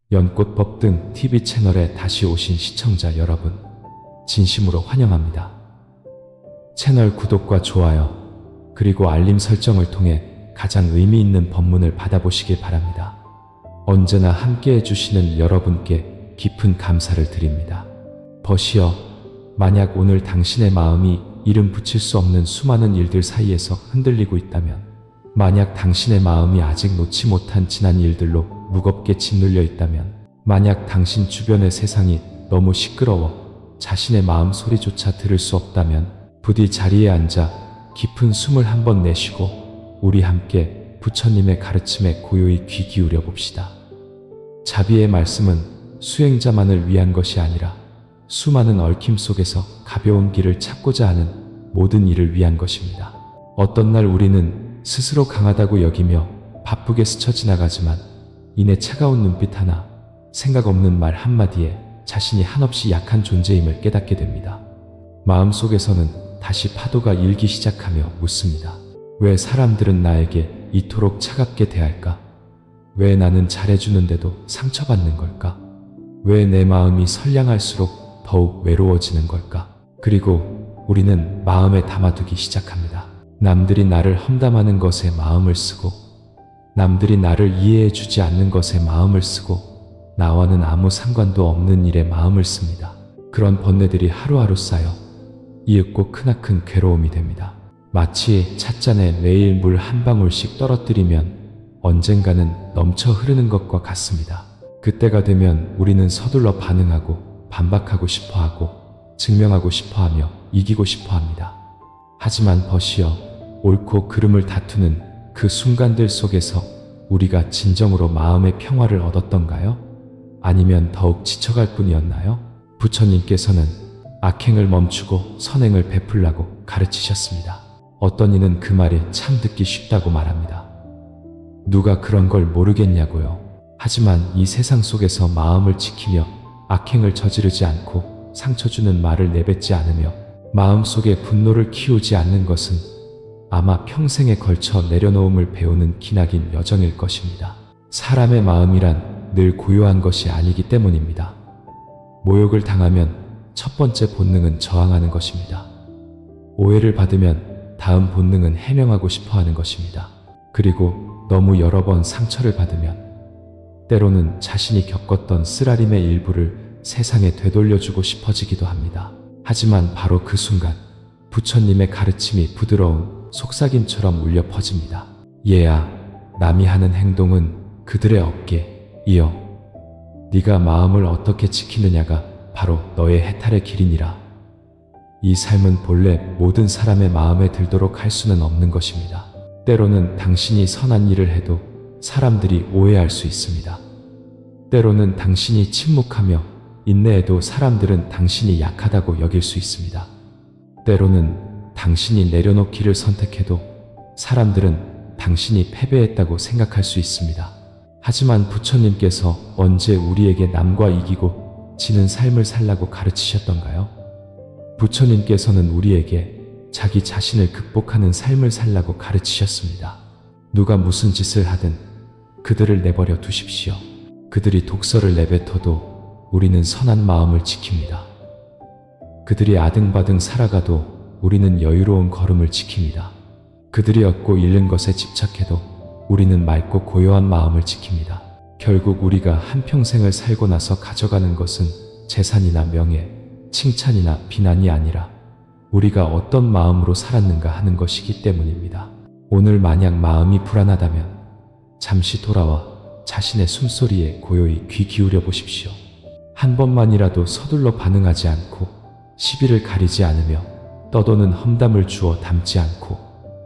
연꽃법 등 TV 채널에 다시 오신 시청자 여러분, 진심으로 환영합니다. 채널 구독과 좋아요, 그리고 알림 설정을 통해 가장 의미 있는 법문을 받아보시길 바랍니다. 언제나 함께 해주시는 여러분께 깊은 감사를 드립니다. 벗이여, 만약 오늘 당신의 마음이 이름 붙일 수 없는 수많은 일들 사이에서 흔들리고 있다면, 만약 당신의 마음이 아직 놓지 못한 지난 일들로 무겁게 짓눌려 있다면, 만약 당신 주변의 세상이 너무 시끄러워 자신의 마음 소리조차 들을 수 없다면, 부디 자리에 앉아 깊은 숨을 한번 내쉬고 우리 함께 부처님의 가르침에 고요히 귀 기울여 봅시다. 자비의 말씀은 수행자만을 위한 것이 아니라 수많은 얽힘 속에서 가벼운 길을 찾고자 하는 모든 이를 위한 것입니다. 어떤 날 우리는 스스로 강하다고 여기며 바쁘게 스쳐 지나가지만 이내 차가운 눈빛 하나, 생각 없는 말 한마디에 자신이 한없이 약한 존재임을 깨닫게 됩니다. 마음속에서는 다시 파도가 일기 시작하며 묻습니다. 왜 사람들은 나에게 이토록 차갑게 대할까? 왜 나는 잘해주는데도 상처받는 걸까? 왜 내 마음이 선량할수록 더욱 외로워지는 걸까? 그리고 우리는 마음에 담아두기 시작합니다. 남들이 나를 험담하는 것에 마음을 쓰고, 남들이 나를 이해해주지 않는 것에 마음을 쓰고, 나와는 아무 상관도 없는 일에 마음을 씁니다. 그런 번뇌들이 하루하루 쌓여 이윽고 크나큰 괴로움이 됩니다. 마치 찻잔에 매일 물 한 방울씩 떨어뜨리면 언젠가는 넘쳐 흐르는 것과 같습니다. 그때가 되면 우리는 서둘러 반응하고 반박하고 싶어하고 증명하고 싶어하며 이기고 싶어합니다. 하지만 벗이여, 옳고 그름을 다투는 그 순간들 속에서 우리가 진정으로 마음의 평화를 얻었던가요? 아니면 더욱 지쳐갈 뿐이었나요? 부처님께서는 악행을 멈추고 선행을 베풀라고 가르치셨습니다. 어떤 이는 그 말이 참 듣기 쉽다고 말합니다. 누가 그런 걸 모르겠냐고요. 하지만 이 세상 속에서 마음을 지키며 악행을 저지르지 않고 상처 주는 말을 내뱉지 않으며 마음속에 분노를 키우지 않는 것은 아마 평생에 걸쳐 내려놓음을 배우는 기나긴 여정일 것입니다. 사람의 마음이란 늘 고요한 것이 아니기 때문입니다. 모욕을 당하면 첫 번째 본능은 저항하는 것입니다. 오해를 받으면 다음 본능은 해명하고 싶어 하는 것입니다. 그리고 너무 여러 번 상처를 받으면 때로는 자신이 겪었던 쓰라림의 일부를 세상에 되돌려주고 싶어지기도 합니다. 하지만 바로 그 순간 부처님의 가르침이 부드러운 속삭임처럼 울려 퍼집니다. 얘야, 남이 하는 행동은 그들의 어깨 이어 네가 마음을 어떻게 지키느냐가 바로 너의 해탈의 길이니라. 이 삶은 본래 모든 사람의 마음에 들도록 할 수는 없는 것입니다. 때로는 당신이 선한 일을 해도 사람들이 오해할 수 있습니다. 때로는 당신이 침묵하며 인내해도 사람들은 당신이 약하다고 여길 수 있습니다. 때로는 당신이 내려놓기를 선택해도 사람들은 당신이 패배했다고 생각할 수 있습니다. 하지만 부처님께서 언제 우리에게 남과 이기고 지는 삶을 살라고 가르치셨던가요? 부처님께서는 우리에게 자기 자신을 극복하는 삶을 살라고 가르치셨습니다. 누가 무슨 짓을 하든 그들을 내버려 두십시오. 그들이 독설을 내뱉어도 우리는 선한 마음을 지킵니다. 그들이 아등바등 살아가도 우리는 여유로운 걸음을 지킵니다. 그들이 얻고 잃는 것에 집착해도 우리는 맑고 고요한 마음을 지킵니다. 결국 우리가 한평생을 살고 나서 가져가는 것은 재산이나 명예, 칭찬이나 비난이 아니라 우리가 어떤 마음으로 살았는가 하는 것이기 때문입니다. 오늘 만약 마음이 불안하다면 잠시 돌아와 자신의 숨소리에 고요히 귀 기울여 보십시오. 한 번만이라도 서둘러 반응하지 않고 시비를 가리지 않으며 떠도는 험담을 주워 담지 않고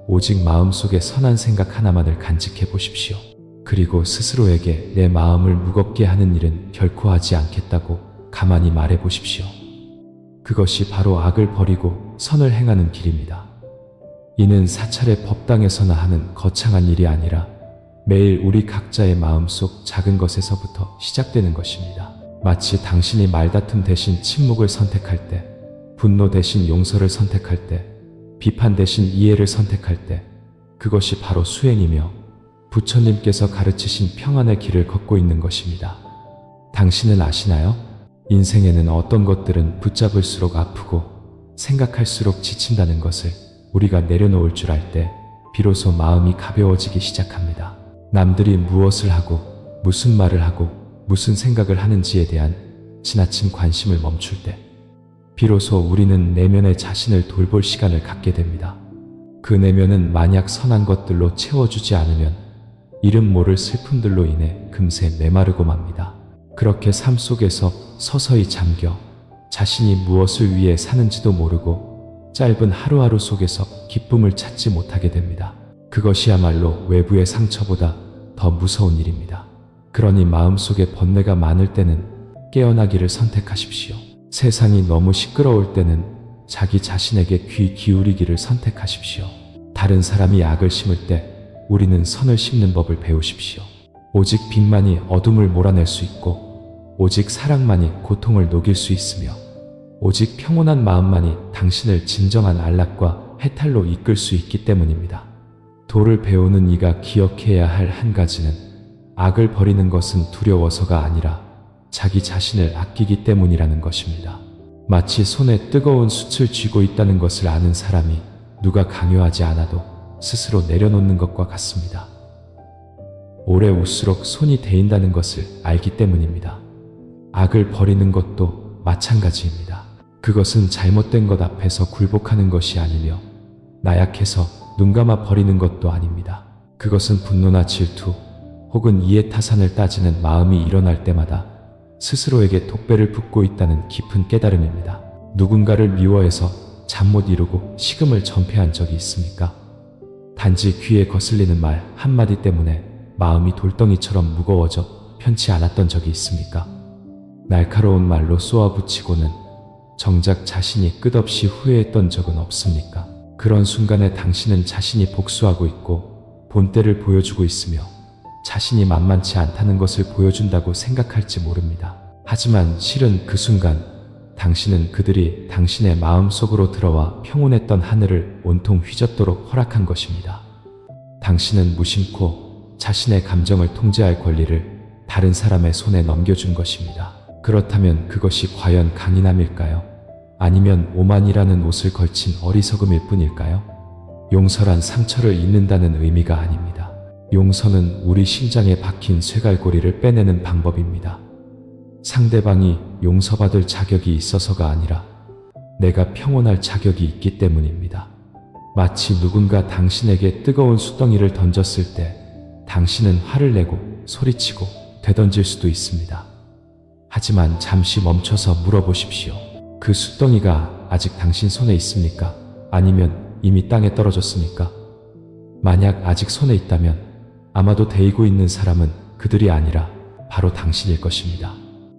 오직 마음속에 선한 생각 하나만을 간직해 보십시오. 그리고 스스로에게 내 마음을 무겁게 하는 일은 결코 하지 않겠다고 가만히 말해 보십시오. 그것이 바로 악을 버리고 선을 행하는 길입니다. 이는 사찰의 법당에서나 하는 거창한 일이 아니라 매일 우리 각자의 마음속 작은 것에서부터 시작되는 것입니다. 마치 당신이 말다툼 대신 침묵을 선택할 때, 분노 대신 용서를 선택할 때, 비판 대신 이해를 선택할 때, 그것이 바로 수행이며 부처님께서 가르치신 평안의 길을 걷고 있는 것입니다. 당신은 아시나요? 인생에는 어떤 것들은 붙잡을수록 아프고 생각할수록 지친다는 것을 우리가 내려놓을 줄 알 때 비로소 마음이 가벼워지기 시작합니다. 남들이 무엇을 하고 무슨 말을 하고 무슨 생각을 하는지에 대한 지나친 관심을 멈출 때 비로소 우리는 내면의 자신을 돌볼 시간을 갖게 됩니다. 그 내면은 만약 선한 것들로 채워주지 않으면 이름 모를 슬픔들로 인해 금세 메마르고 맙니다. 그렇게 삶 속에서 서서히 잠겨 자신이 무엇을 위해 사는지도 모르고 짧은 하루하루 속에서 기쁨을 찾지 못하게 됩니다. 그것이야말로 외부의 상처보다 더 무서운 일입니다. 그러니 마음속에 번뇌가 많을 때는 깨어나기를 선택하십시오. 세상이 너무 시끄러울 때는 자기 자신에게 귀 기울이기를 선택하십시오. 다른 사람이 악을 심을 때 우리는 선을 심는 법을 배우십시오. 오직 빛만이 어둠을 몰아낼 수 있고 오직 사랑만이 고통을 녹일 수 있으며 오직 평온한 마음만이 당신을 진정한 안락과 해탈로 이끌 수 있기 때문입니다. 도를 배우는 이가 기억해야 할 한 가지는 악을 버리는 것은 두려워서가 아니라 자기 자신을 아끼기 때문이라는 것입니다. 마치 손에 뜨거운 숯을 쥐고 있다는 것을 아는 사람이 누가 강요하지 않아도 스스로 내려놓는 것과 같습니다. 오래 웃수록 손이 데인다는 것을 알기 때문입니다. 악을 버리는 것도 마찬가지입니다. 그것은 잘못된 것 앞에서 굴복하는 것이 아니며 나약해서 눈 감아 버리는 것도 아닙니다. 그것은 분노나 질투 혹은 이해타산을 따지는 마음이 일어날 때마다 스스로에게 독배를 붓고 있다는 깊은 깨달음입니다. 누군가를 미워해서 잠 못 이루고 식음을 전폐한 적이 있습니까? 단지 귀에 거슬리는 말 한마디 때문에 마음이 돌덩이처럼 무거워져 편치 않았던 적이 있습니까? 날카로운 말로 쏘아붙이고는 정작 자신이 끝없이 후회했던 적은 없습니까? 그런 순간에 당신은 자신이 복수하고 있고 본때를 보여주고 있으며 자신이 만만치 않다는 것을 보여준다고 생각할지 모릅니다. 하지만 실은 그 순간 당신은 그들이 당신의 마음속으로 들어와 평온했던 하늘을 온통 휘젓도록 허락한 것입니다. 당신은 무심코 자신의 감정을 통제할 권리를 다른 사람의 손에 넘겨준 것입니다. 그렇다면 그것이 과연 강인함일까요? 아니면 오만이라는 옷을 걸친 어리석음일 뿐일까요? 용서란 상처를 잊는다는 의미가 아닙니다. 용서는 우리 심장에 박힌 쇠갈고리를 빼내는 방법입니다. 상대방이 용서받을 자격이 있어서가 아니라 내가 평온할 자격이 있기 때문입니다. 마치 누군가 당신에게 뜨거운 숯덩이를 던졌을 때 당신은 화를 내고 소리치고 되던질 수도 있습니다. 하지만 잠시 멈춰서 물어보십시오. 그 숯덩이가 아직 당신 손에 있습니까? 아니면 이미 땅에 떨어졌습니까? 만약 아직 손에 있다면 아마도 데이고 있는 사람은 그들이 아니라 바로 당신일 것입니다.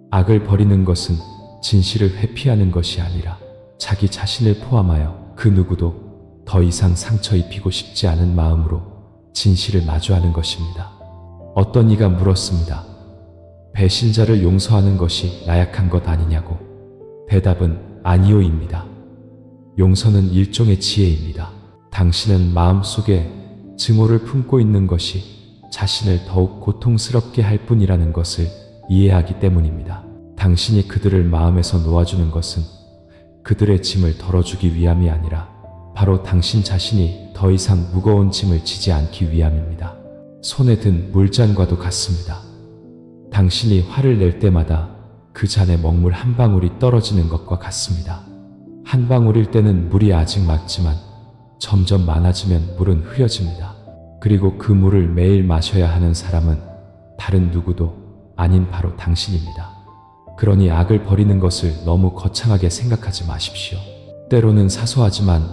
악을 버리는 것은 진실을 회피하는 것이 아니라 자기 자신을 포함하여 그 누구도 더 이상 상처 입히고 싶지 않은 마음으로 진실을 마주하는 것입니다. 어떤 이가 물었습니다. 배신자를 용서하는 것이 나약한 것 아니냐고. 대답은 아니오입니다. 용서는 일종의 지혜입니다. 당신은 마음속에 증오를 품고 있는 것이 자신을 더욱 고통스럽게 할 뿐이라는 것을 이해하기 때문입니다. 당신이 그들을 마음에서 놓아주는 것은 그들의 짐을 덜어주기 위함이 아니라 바로 당신 자신이 더 이상 무거운 짐을 지지 않기 위함입니다. 손에 든 물잔과도 같습니다. 당신이 화를 낼 때마다 그 잔에 먹물 한 방울이 떨어지는 것과 같습니다. 한 방울일 때는 물이 아직 맑지만 점점 많아지면 물은 흐려집니다. 그리고 그 물을 매일 마셔야 하는 사람은 다른 누구도 아닌 바로 당신입니다. 그러니 악을 버리는 것을 너무 거창하게 생각하지 마십시오. 때로는 사소하지만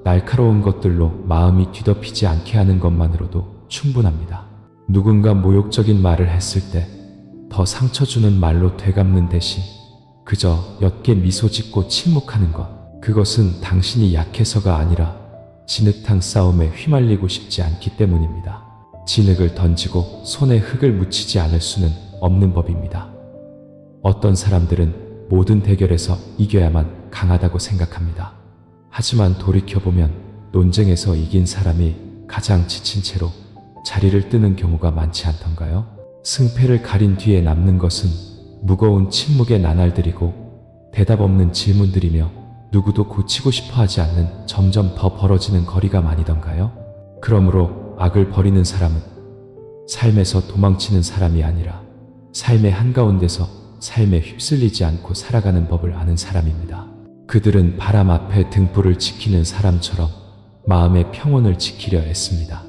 날카로운 것들로 마음이 뒤덮이지 않게 하는 것만으로도 충분합니다. 누군가 모욕적인 말을 했을 때 더 상처 주는 말로 되갚는 대신 그저 옅게 미소 짓고 침묵하는 것, 그것은 당신이 약해서가 아니라 진흙탕 싸움에 휘말리고 싶지 않기 때문입니다. 진흙을 던지고 손에 흙을 묻히지 않을 수는 없는 법입니다. 어떤 사람들은 모든 대결에서 이겨야만 강하다고 생각합니다. 하지만 돌이켜보면 논쟁에서 이긴 사람이 가장 지친 채로 자리를 뜨는 경우가 많지 않던가요? 승패를 가린 뒤에 남는 것은 무거운 침묵의 나날들이고 대답 없는 질문들이며 누구도 고치고 싶어 하지 않는 점점 더 벌어지는 거리가 아니던가요? 그러므로 악을 버리는 사람은 삶에서 도망치는 사람이 아니라 삶의 한가운데서 삶에 휩쓸리지 않고 살아가는 법을 아는 사람입니다. 그들은 바람 앞에 등불을 지키는 사람처럼 마음의 평온을 지키려 애씁니다.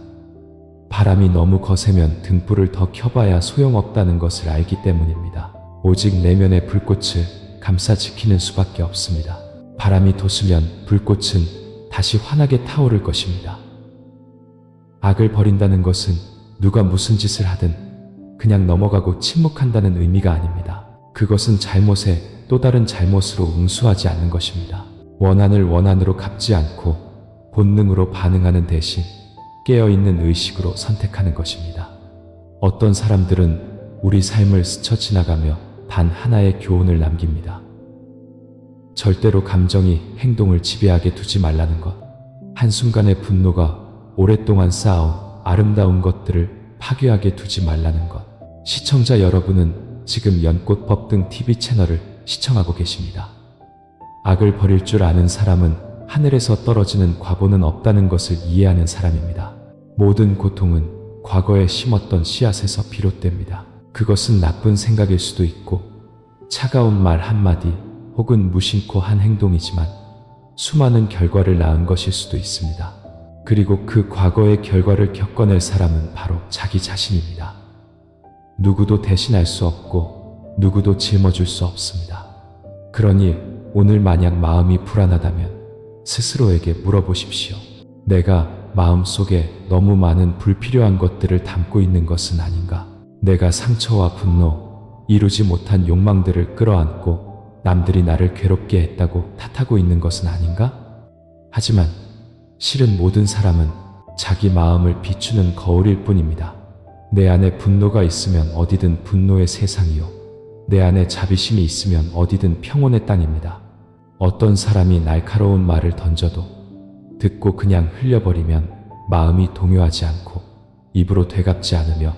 바람이 너무 거세면 등불을 더 켜봐야 소용없다는 것을 알기 때문입니다. 오직 내면의 불꽃을 감싸 지키는 수밖에 없습니다. 바람이 돋으면 불꽃은 다시 환하게 타오를 것입니다. 악을 버린다는 것은 누가 무슨 짓을 하든 그냥 넘어가고 침묵한다는 의미가 아닙니다. 그것은 잘못에 또 다른 잘못으로 응수하지 않는 것입니다. 원한을 원한으로 갚지 않고 본능으로 반응하는 대신 깨어있는 의식으로 선택하는 것입니다. 어떤 사람들은 우리 삶을 스쳐 지나가며 단 하나의 교훈을 남깁니다. 절대로 감정이 행동을 지배하게 두지 말라는 것. 한순간의 분노가 오랫동안 쌓아온 아름다운 것들을 파괴하게 두지 말라는 것. 시청자 여러분은 지금 연꽃법 등 TV 채널을 시청하고 계십니다. 악을 버릴 줄 아는 사람은 하늘에서 떨어지는 과보는 없다는 것을 이해하는 사람입니다. 모든 고통은 과거에 심었던 씨앗에서 비롯됩니다. 그것은 나쁜 생각일 수도 있고 차가운 말 한마디 혹은 무심코 한 행동이지만 수많은 결과를 낳은 것일 수도 있습니다. 그리고 그 과거의 결과를 겪어낼 사람은 바로 자기 자신입니다. 누구도 대신할 수 없고 누구도 짊어질 수 없습니다. 그러니 오늘 만약 마음이 불안하다면 스스로에게 물어보십시오. 내가 마음속에 너무 많은 불필요한 것들을 담고 있는 것은 아닌가? 내가 상처와 분노, 이루지 못한 욕망들을 끌어안고 남들이 나를 괴롭게 했다고 탓하고 있는 것은 아닌가? 하지만 실은 모든 사람은 자기 마음을 비추는 거울일 뿐입니다. 내 안에 분노가 있으면 어디든 분노의 세상이요. 내 안에 자비심이 있으면 어디든 평온의 땅입니다. 어떤 사람이 날카로운 말을 던져도 듣고 그냥 흘려버리면 마음이 동요하지 않고 입으로 되갚지 않으며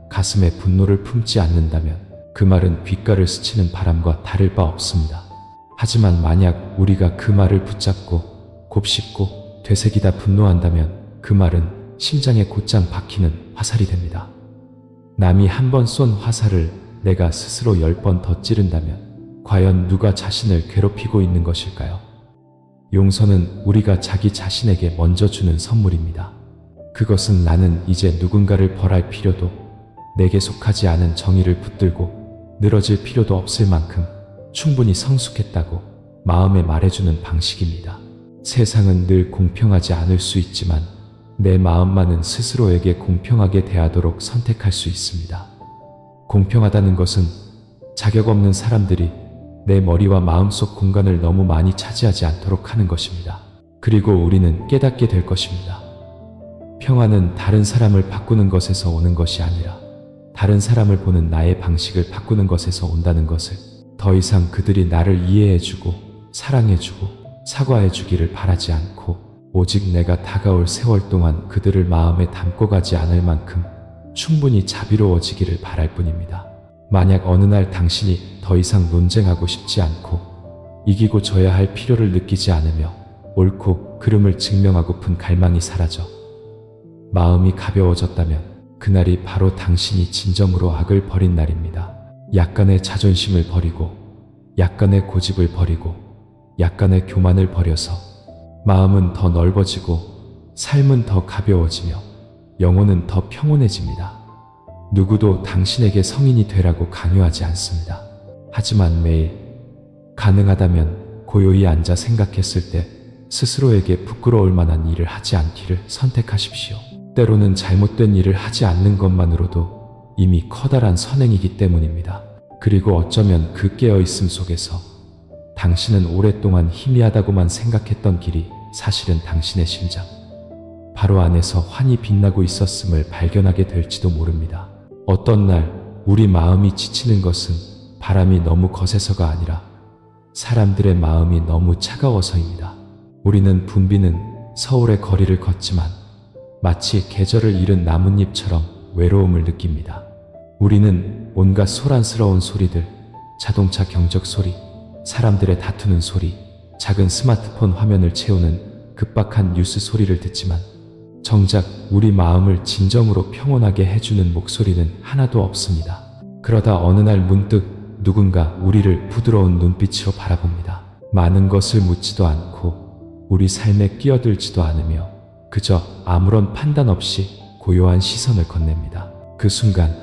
가슴에 분노를 품지 않는다면 그 말은 귓가를 스치는 바람과 다를 바 없습니다. 하지만 만약 우리가 그 말을 붙잡고 곱씹고 되새기다 분노한다면 그 말은 심장에 곧장 박히는 화살이 됩니다. 남이 한 번 쏜 화살을 내가 스스로 10번 더 찌른다면 과연 누가 자신을 괴롭히고 있는 것일까요? 용서는 우리가 자기 자신에게 먼저 주는 선물입니다. 그것은 나는 이제 누군가를 벌할 필요도 내게 속하지 않은 정의를 붙들고 늘어질 필요도 없을 만큼 충분히 성숙했다고 마음에 말해주는 방식입니다. 세상은 늘 공평하지 않을 수 있지만 내 마음만은 스스로에게 공평하게 대하도록 선택할 수 있습니다. 공평하다는 것은 자격 없는 사람들이 내 머리와 마음속 공간을 너무 많이 차지하지 않도록 하는 것입니다. 그리고 우리는 깨닫게 될 것입니다. 평화는 다른 사람을 바꾸는 것에서 오는 것이 아니라 다른 사람을 보는 나의 방식을 바꾸는 것에서 온다는 것을, 더 이상 그들이 나를 이해해주고 사랑해주고 사과해주기를 바라지 않고 오직 내가 다가올 세월 동안 그들을 마음에 담고 가지 않을 만큼 충분히 자비로워지기를 바랄 뿐입니다. 만약 어느 날 당신이 더 이상 논쟁하고 싶지 않고 이기고 져야 할 필요를 느끼지 않으며 옳고 그름을 증명하고픈 갈망이 사라져 마음이 가벼워졌다면 그날이 바로 당신이 진정으로 악을 버린 날입니다. 약간의 자존심을 버리고 약간의 고집을 버리고 약간의 교만을 버려서 마음은 더 넓어지고 삶은 더 가벼워지며 영혼은 더 평온해집니다. 누구도 당신에게 성인이 되라고 강요하지 않습니다. 하지만 매일 가능하다면 고요히 앉아 생각했을 때 스스로에게 부끄러울 만한 일을 하지 않기를 선택하십시오. 때로는 잘못된 일을 하지 않는 것만으로도 이미 커다란 선행이기 때문입니다. 그리고 어쩌면 그 깨어있음 속에서 당신은 오랫동안 희미하다고만 생각했던 길이 사실은 당신의 심장 바로 안에서 환히 빛나고 있었음을 발견하게 될지도 모릅니다. 어떤 날 우리 마음이 지치는 것은 바람이 너무 거세서가 아니라 사람들의 마음이 너무 차가워서입니다. 우리는 붐비는 서울의 거리를 걷지만 마치 계절을 잃은 나뭇잎처럼 외로움을 느낍니다. 우리는 온갖 소란스러운 소리들, 자동차 경적 소리, 사람들의 다투는 소리, 작은 스마트폰 화면을 채우는 급박한 뉴스 소리를 듣지만 정작 우리 마음을 진정으로 평온하게 해주는 목소리는 하나도 없습니다. 그러다 어느 날 문득 누군가 우리를 부드러운 눈빛으로 바라봅니다. 많은 것을 묻지도 않고 우리 삶에 끼어들지도 않으며 그저 아무런 판단 없이 고요한 시선을 건넵니다. 그 순간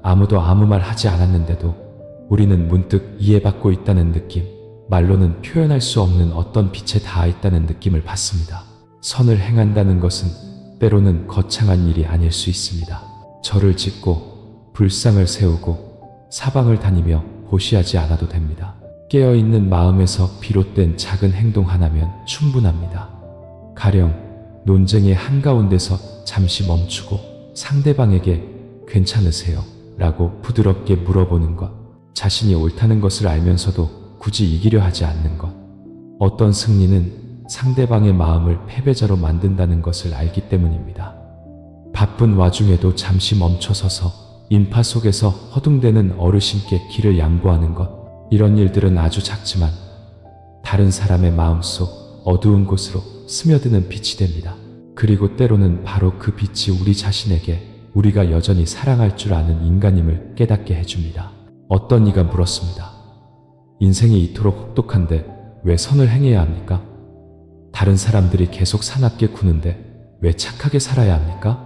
아무도 아무 말 하지 않았는데도 우리는 문득 이해받고 있다는 느낌, 말로는 표현할 수 없는 어떤 빛에 닿아 있다는 느낌을 받습니다. 선을 행한다는 것은 때로는 거창한 일이 아닐 수 있습니다. 절을 짓고 불상을 세우고 사방을 다니며 보시하지 않아도 됩니다. 깨어있는 마음에서 비롯된 작은 행동 하나면 충분합니다. 가령 논쟁의 한가운데서 잠시 멈추고 상대방에게 괜찮으세요? 라고 부드럽게 물어보는 것, 자신이 옳다는 것을 알면서도 굳이 이기려 하지 않는 것. 어떤 승리는 상대방의 마음을 패배자로 만든다는 것을 알기 때문입니다. 바쁜 와중에도 잠시 멈춰서서 인파 속에서 허둥대는 어르신께 길을 양보하는 것. 이런 일들은 아주 작지만 다른 사람의 마음속 어두운 곳으로 스며드는 빛이 됩니다. 그리고 때로는 바로 그 빛이 우리 자신에게 우리가 여전히 사랑할 줄 아는 인간임을 깨닫게 해줍니다. 어떤 이가 물었습니다. 인생이 이토록 혹독한데 왜 선을 행해야 합니까? 다른 사람들이 계속 사납게 구는데 왜 착하게 살아야 합니까?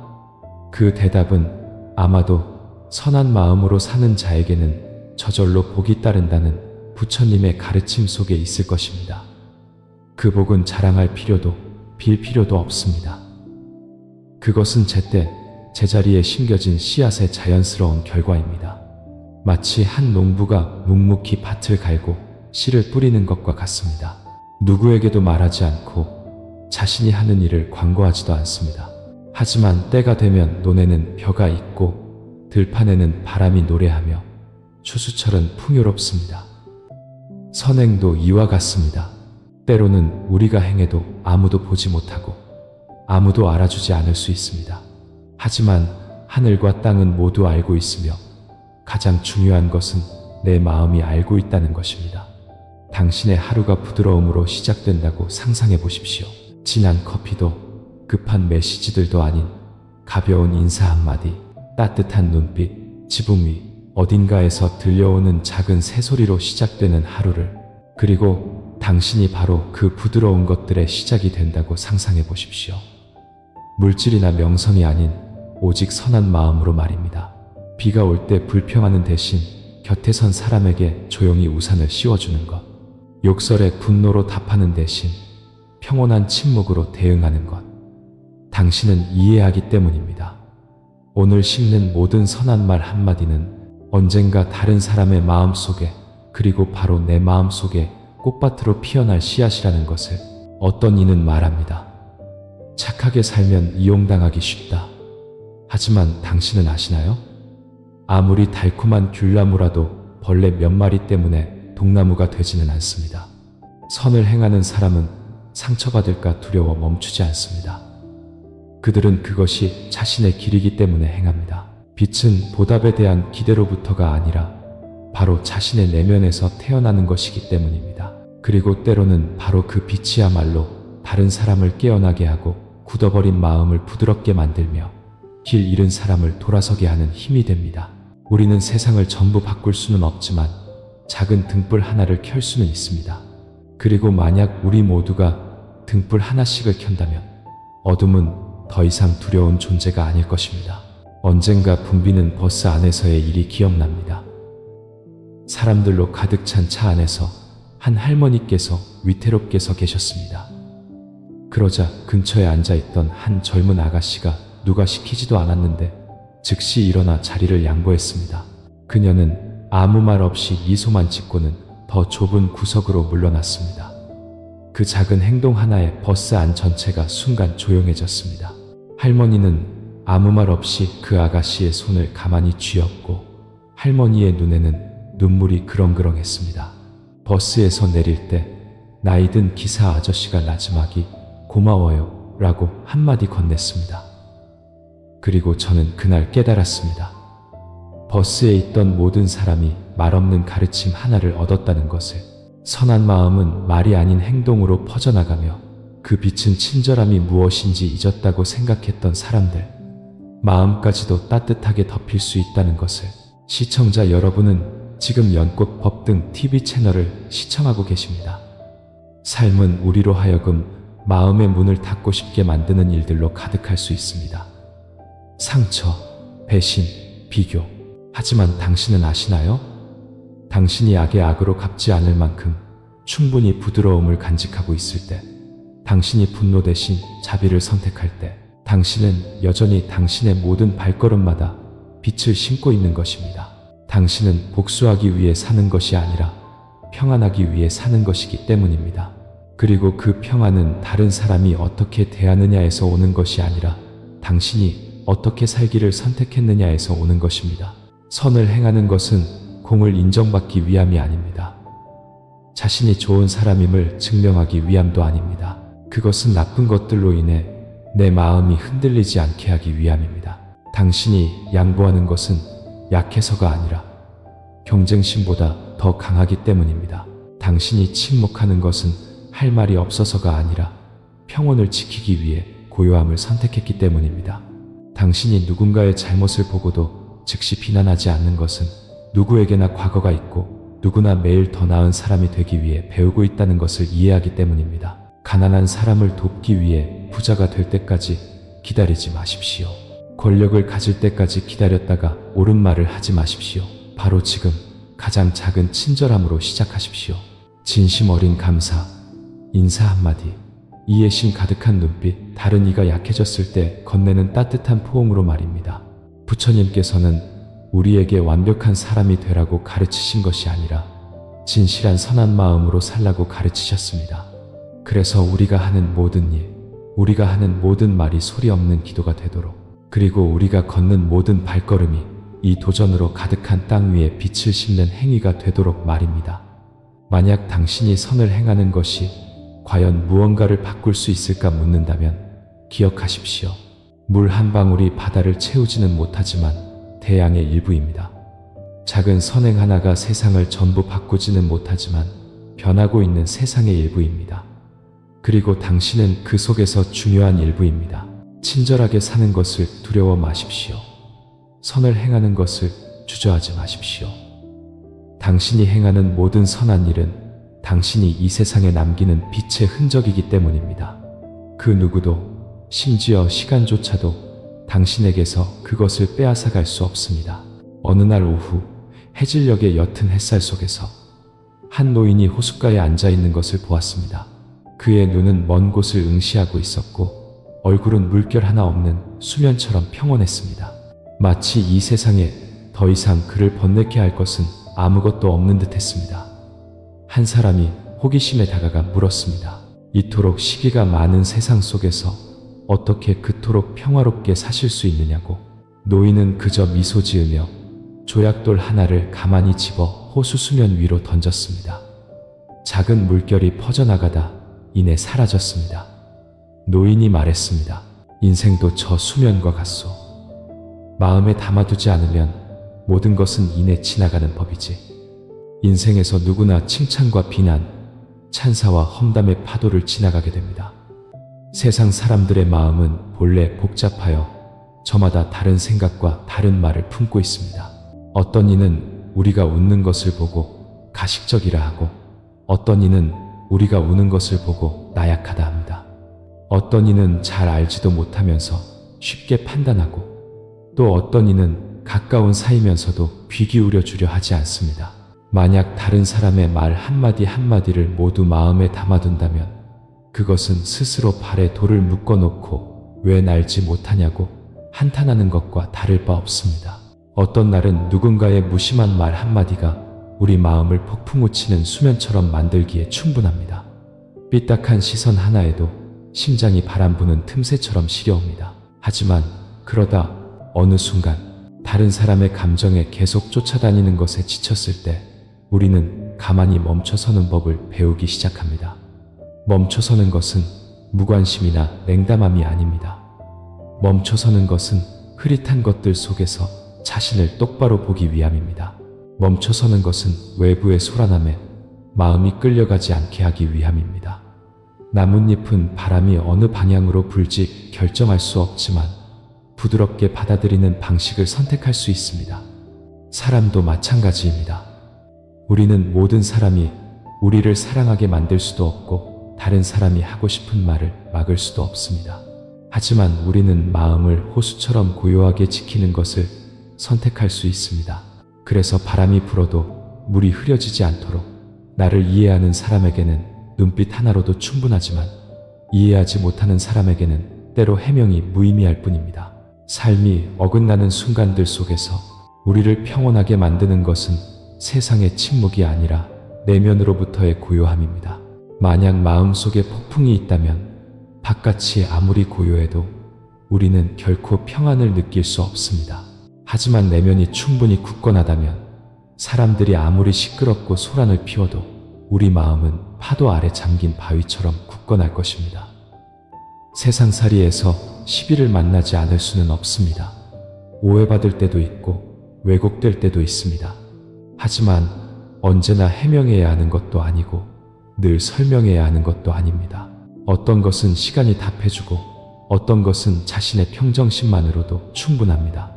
그 대답은 아마도 선한 마음으로 사는 자에게는 저절로 복이 따른다는 부처님의 가르침 속에 있을 것입니다. 그 복은 자랑할 필요도 빌 필요도 없습니다. 그것은 제때 제자리에 심겨진 씨앗의 자연스러운 결과입니다. 마치 한 농부가 묵묵히 밭을 갈고 씨를 뿌리는 것과 같습니다. 누구에게도 말하지 않고 자신이 하는 일을 광고하지도 않습니다. 하지만 때가 되면 논에는 벼가 있고 들판에는 바람이 노래하며 추수철은 풍요롭습니다. 선행도 이와 같습니다. 때로는 우리가 행해도 아무도 보지 못하고 아무도 알아주지 않을 수 있습니다. 하지만 하늘과 땅은 모두 알고 있으며 가장 중요한 것은 내 마음이 알고 있다는 것입니다. 당신의 하루가 부드러움으로 시작된다고 상상해 보십시오. 진한 커피도 급한 메시지들도 아닌 가벼운 인사 한마디, 따뜻한 눈빛, 지붕 위 어딘가에서 들려오는 작은 새소리로 시작되는 하루를, 그리고 당신이 바로 그 부드러운 것들의 시작이 된다고 상상해 보십시오. 물질이나 명성이 아닌 오직 선한 마음으로 말입니다. 비가 올 때 불평하는 대신 곁에 선 사람에게 조용히 우산을 씌워주는 것. 욕설에 분노로 답하는 대신 평온한 침묵으로 대응하는 것. 당신은 이해하기 때문입니다. 오늘 씹는 모든 선한 말 한마디는 언젠가 다른 사람의 마음 속에, 그리고 바로 내 마음 속에 꽃밭으로 피어날 씨앗이라는 것을 어떤 이는 말합니다. 착하게 살면 이용당하기 쉽다. 하지만 당신은 아시나요? 아무리 달콤한 귤나무라도 벌레 몇 마리 때문에 독나무가 되지는 않습니다. 선을 행하는 사람은 상처받을까 두려워 멈추지 않습니다. 그들은 그것이 자신의 길이기 때문에 행합니다. 빛은 보답에 대한 기대로부터가 아니라 바로 자신의 내면에서 태어나는 것이기 때문입니다. 그리고 때로는 바로 그 빛이야말로 다른 사람을 깨어나게 하고 굳어버린 마음을 부드럽게 만들며 길 잃은 사람을 돌아서게 하는 힘이 됩니다. 우리는 세상을 전부 바꿀 수는 없지만 작은 등불 하나를 켤 수는 있습니다. 그리고 만약 우리 모두가 등불 하나씩을 켠다면 어둠은 더 이상 두려운 존재가 아닐 것입니다. 언젠가 붐비는 버스 안에서의 일이 기억납니다. 사람들로 가득 찬 차 안에서 한 할머니께서 위태롭게 서 계셨습니다. 그러자 근처에 앉아있던 한 젊은 아가씨가 누가 시키지도 않았는데 즉시 일어나 자리를 양보했습니다. 그녀는 아무 말 없이 미소만 짓고는 더 좁은 구석으로 물러났습니다. 그 작은 행동 하나에 버스 안 전체가 순간 조용해졌습니다. 할머니는 아무 말 없이 그 아가씨의 손을 가만히 쥐었고 할머니의 눈에는 눈물이 그렁그렁했습니다. 버스에서 내릴 때 나이 든 기사 아저씨가 나지막이 고마워요 라고 한마디 건넸습니다. 그리고 저는 그날 깨달았습니다. 버스에 있던 모든 사람이 말없는 가르침 하나를 얻었다는 것을. 선한 마음은 말이 아닌 행동으로 퍼져나가며 그 빛은 친절함이 무엇인지 잊었다고 생각했던 사람들 마음까지도 따뜻하게 덮일 수 있다는 것을. 시청자 여러분은 지금 연꽃 법등 TV 채널을 시청하고 계십니다. 삶은 우리로 하여금 마음의 문을 닫고 싶게 만드는 일들로 가득할 수 있습니다. 상처, 배신, 비교. 하지만 당신은 아시나요? 당신이 악의 악으로 갚지 않을 만큼 충분히 부드러움을 간직하고 있을 때, 당신이 분노 대신 자비를 선택할 때, 당신은 여전히 당신의 모든 발걸음마다 빛을 심고 있는 것입니다. 당신은 복수하기 위해 사는 것이 아니라 평안하기 위해 사는 것이기 때문입니다. 그리고 그 평안은 다른 사람이 어떻게 대하느냐에서 오는 것이 아니라 당신이 어떻게 살기를 선택했느냐에서 오는 것입니다. 선을 행하는 것은 공을 인정받기 위함이 아닙니다. 자신이 좋은 사람임을 증명하기 위함도 아닙니다. 그것은 나쁜 것들로 인해 내 마음이 흔들리지 않게 하기 위함입니다. 당신이 양보하는 것은 약해서가 아니라 경쟁심보다 더 강하기 때문입니다. 당신이 침묵하는 것은 할 말이 없어서가 아니라 평온을 지키기 위해 고요함을 선택했기 때문입니다. 당신이 누군가의 잘못을 보고도 즉시 비난하지 않는 것은 누구에게나 과거가 있고 누구나 매일 더 나은 사람이 되기 위해 배우고 있다는 것을 이해하기 때문입니다. 가난한 사람을 돕기 위해 부자가 될 때까지 기다리지 마십시오. 권력을 가질 때까지 기다렸다가 옳은 말을 하지 마십시오. 바로 지금 가장 작은 친절함으로 시작하십시오. 진심 어린 감사, 인사 한마디, 이해심 가득한 눈빛, 다른 이가 약해졌을 때 건네는 따뜻한 포옹으로 말입니다. 부처님께서는 우리에게 완벽한 사람이 되라고 가르치신 것이 아니라 진실한 선한 마음으로 살라고 가르치셨습니다. 그래서 우리가 하는 모든 일, 우리가 하는 모든 말이 소리 없는 기도가 되도록, 그리고 우리가 걷는 모든 발걸음이 이 도전으로 가득한 땅 위에 빛을 심는 행위가 되도록 말입니다. 만약 당신이 선을 행하는 것이 과연 무언가를 바꿀 수 있을까 묻는다면 기억하십시오. 물 한 방울이 바다를 채우지는 못하지만 태양의 일부입니다. 작은 선행 하나가 세상을 전부 바꾸지는 못하지만 변하고 있는 세상의 일부입니다. 그리고 당신은 그 속에서 중요한 일부입니다. 친절하게 사는 것을 두려워 마십시오. 선을 행하는 것을 주저하지 마십시오. 당신이 행하는 모든 선한 일은 당신이 이 세상에 남기는 빛의 흔적이기 때문입니다. 그 누구도, 심지어 시간조차도 당신에게서 그것을 빼앗아갈 수 없습니다. 어느 날 오후 해질녘의 옅은 햇살 속에서 한 노인이 호숫가에 앉아 있는 것을 보았습니다. 그의 눈은 먼 곳을 응시하고 있었고 얼굴은 물결 하나 없는 수면처럼 평온했습니다. 마치 이 세상에 더 이상 그를 번뇌케 할 것은 아무것도 없는 듯 했습니다. 한 사람이 호기심에 다가가 물었습니다. 이토록 시기가 많은 세상 속에서 어떻게 그토록 평화롭게 사실 수 있느냐고. 노인은 그저 미소 지으며 조약돌 하나를 가만히 집어 호수 수면 위로 던졌습니다. 작은 물결이 퍼져나가다 이내 사라졌습니다. 노인이 말했습니다. 인생도 저 수면과 같소. 마음에 담아두지 않으면 모든 것은 이내 지나가는 법이지. 인생에서 누구나 칭찬과 비난, 찬사와 험담의 파도를 지나가게 됩니다. 세상 사람들의 마음은 본래 복잡하여 저마다 다른 생각과 다른 말을 품고 있습니다. 어떤 이는 우리가 웃는 것을 보고 가식적이라 하고, 어떤 이는 우리가 우는 것을 보고 나약하다 합니다. 어떤 이는 잘 알지도 못하면서 쉽게 판단하고, 또 어떤 이는 가까운 사이면서도 귀 기울여 주려 하지 않습니다. 만약 다른 사람의 말 한마디 한마디를 모두 마음에 담아둔다면 그것은 스스로 발에 돌을 묶어놓고 왜 날지 못하냐고 한탄하는 것과 다를 바 없습니다. 어떤 날은 누군가의 무심한 말 한마디가 우리 마음을 폭풍 우치는 수면처럼 만들기에 충분합니다. 삐딱한 시선 하나에도 심장이 바람 부는 틈새처럼 시려옵니다. 하지만 그러다 어느 순간 다른 사람의 감정에 계속 쫓아다니는 것에 지쳤을 때 우리는 가만히 멈춰서는 법을 배우기 시작합니다. 멈춰서는 것은 무관심이나 냉담함이 아닙니다. 멈춰서는 것은 흐릿한 것들 속에서 자신을 똑바로 보기 위함입니다. 멈춰서는 것은 외부의 소란함에 마음이 끌려가지 않게 하기 위함입니다. 나뭇잎은 바람이 어느 방향으로 불지 결정할 수 없지만 부드럽게 받아들이는 방식을 선택할 수 있습니다. 사람도 마찬가지입니다. 우리는 모든 사람이 우리를 사랑하게 만들 수도 없고 다른 사람이 하고 싶은 말을 막을 수도 없습니다. 하지만 우리는 마음을 호수처럼 고요하게 지키는 것을 선택할 수 있습니다. 그래서 바람이 불어도 물이 흐려지지 않도록 나를 이해하는 사람에게는 눈빛 하나로도 충분하지만 이해하지 못하는 사람에게는 때로 해명이 무의미할 뿐입니다. 삶이 어긋나는 순간들 속에서 우리를 평온하게 만드는 것은 세상의 침묵이 아니라 내면으로부터의 고요함입니다. 만약 마음속에 폭풍이 있다면 바깥이 아무리 고요해도 우리는 결코 평안을 느낄 수 없습니다. 하지만 내면이 충분히 굳건하다면 사람들이 아무리 시끄럽고 소란을 피워도 우리 마음은 파도 아래 잠긴 바위처럼 굳건할 것입니다. 세상살이에서 시비를 만나지 않을 수는 없습니다. 오해받을 때도 있고 왜곡될 때도 있습니다. 하지만 언제나 해명해야 하는 것도 아니고 늘 설명해야 하는 것도 아닙니다. 어떤 것은 시간이 답해주고 어떤 것은 자신의 평정심만으로도 충분합니다.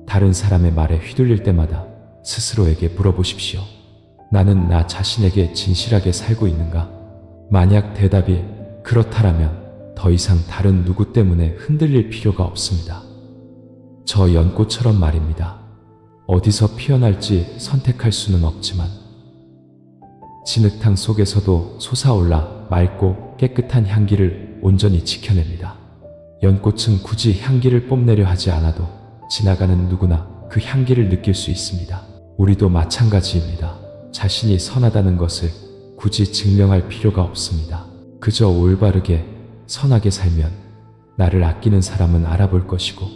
다른 사람의 말에 휘둘릴 때마다 스스로에게 물어보십시오. 나는 나 자신에게 진실하게 살고 있는가? 만약 대답이 그렇다라면 더 이상 다른 누구 때문에 흔들릴 필요가 없습니다. 저 연꽃처럼 말입니다. 어디서 피어날지 선택할 수는 없지만 진흙탕 속에서도 솟아올라 맑고 깨끗한 향기를 온전히 지켜냅니다. 연꽃은 굳이 향기를 뽐내려 하지 않아도 지나가는 누구나 그 향기를 느낄 수 있습니다. 우리도 마찬가지입니다. 자신이 선하다는 것을 굳이 증명할 필요가 없습니다. 그저 올바르게 선하게 살면 나를 아끼는 사람은 알아볼 것이고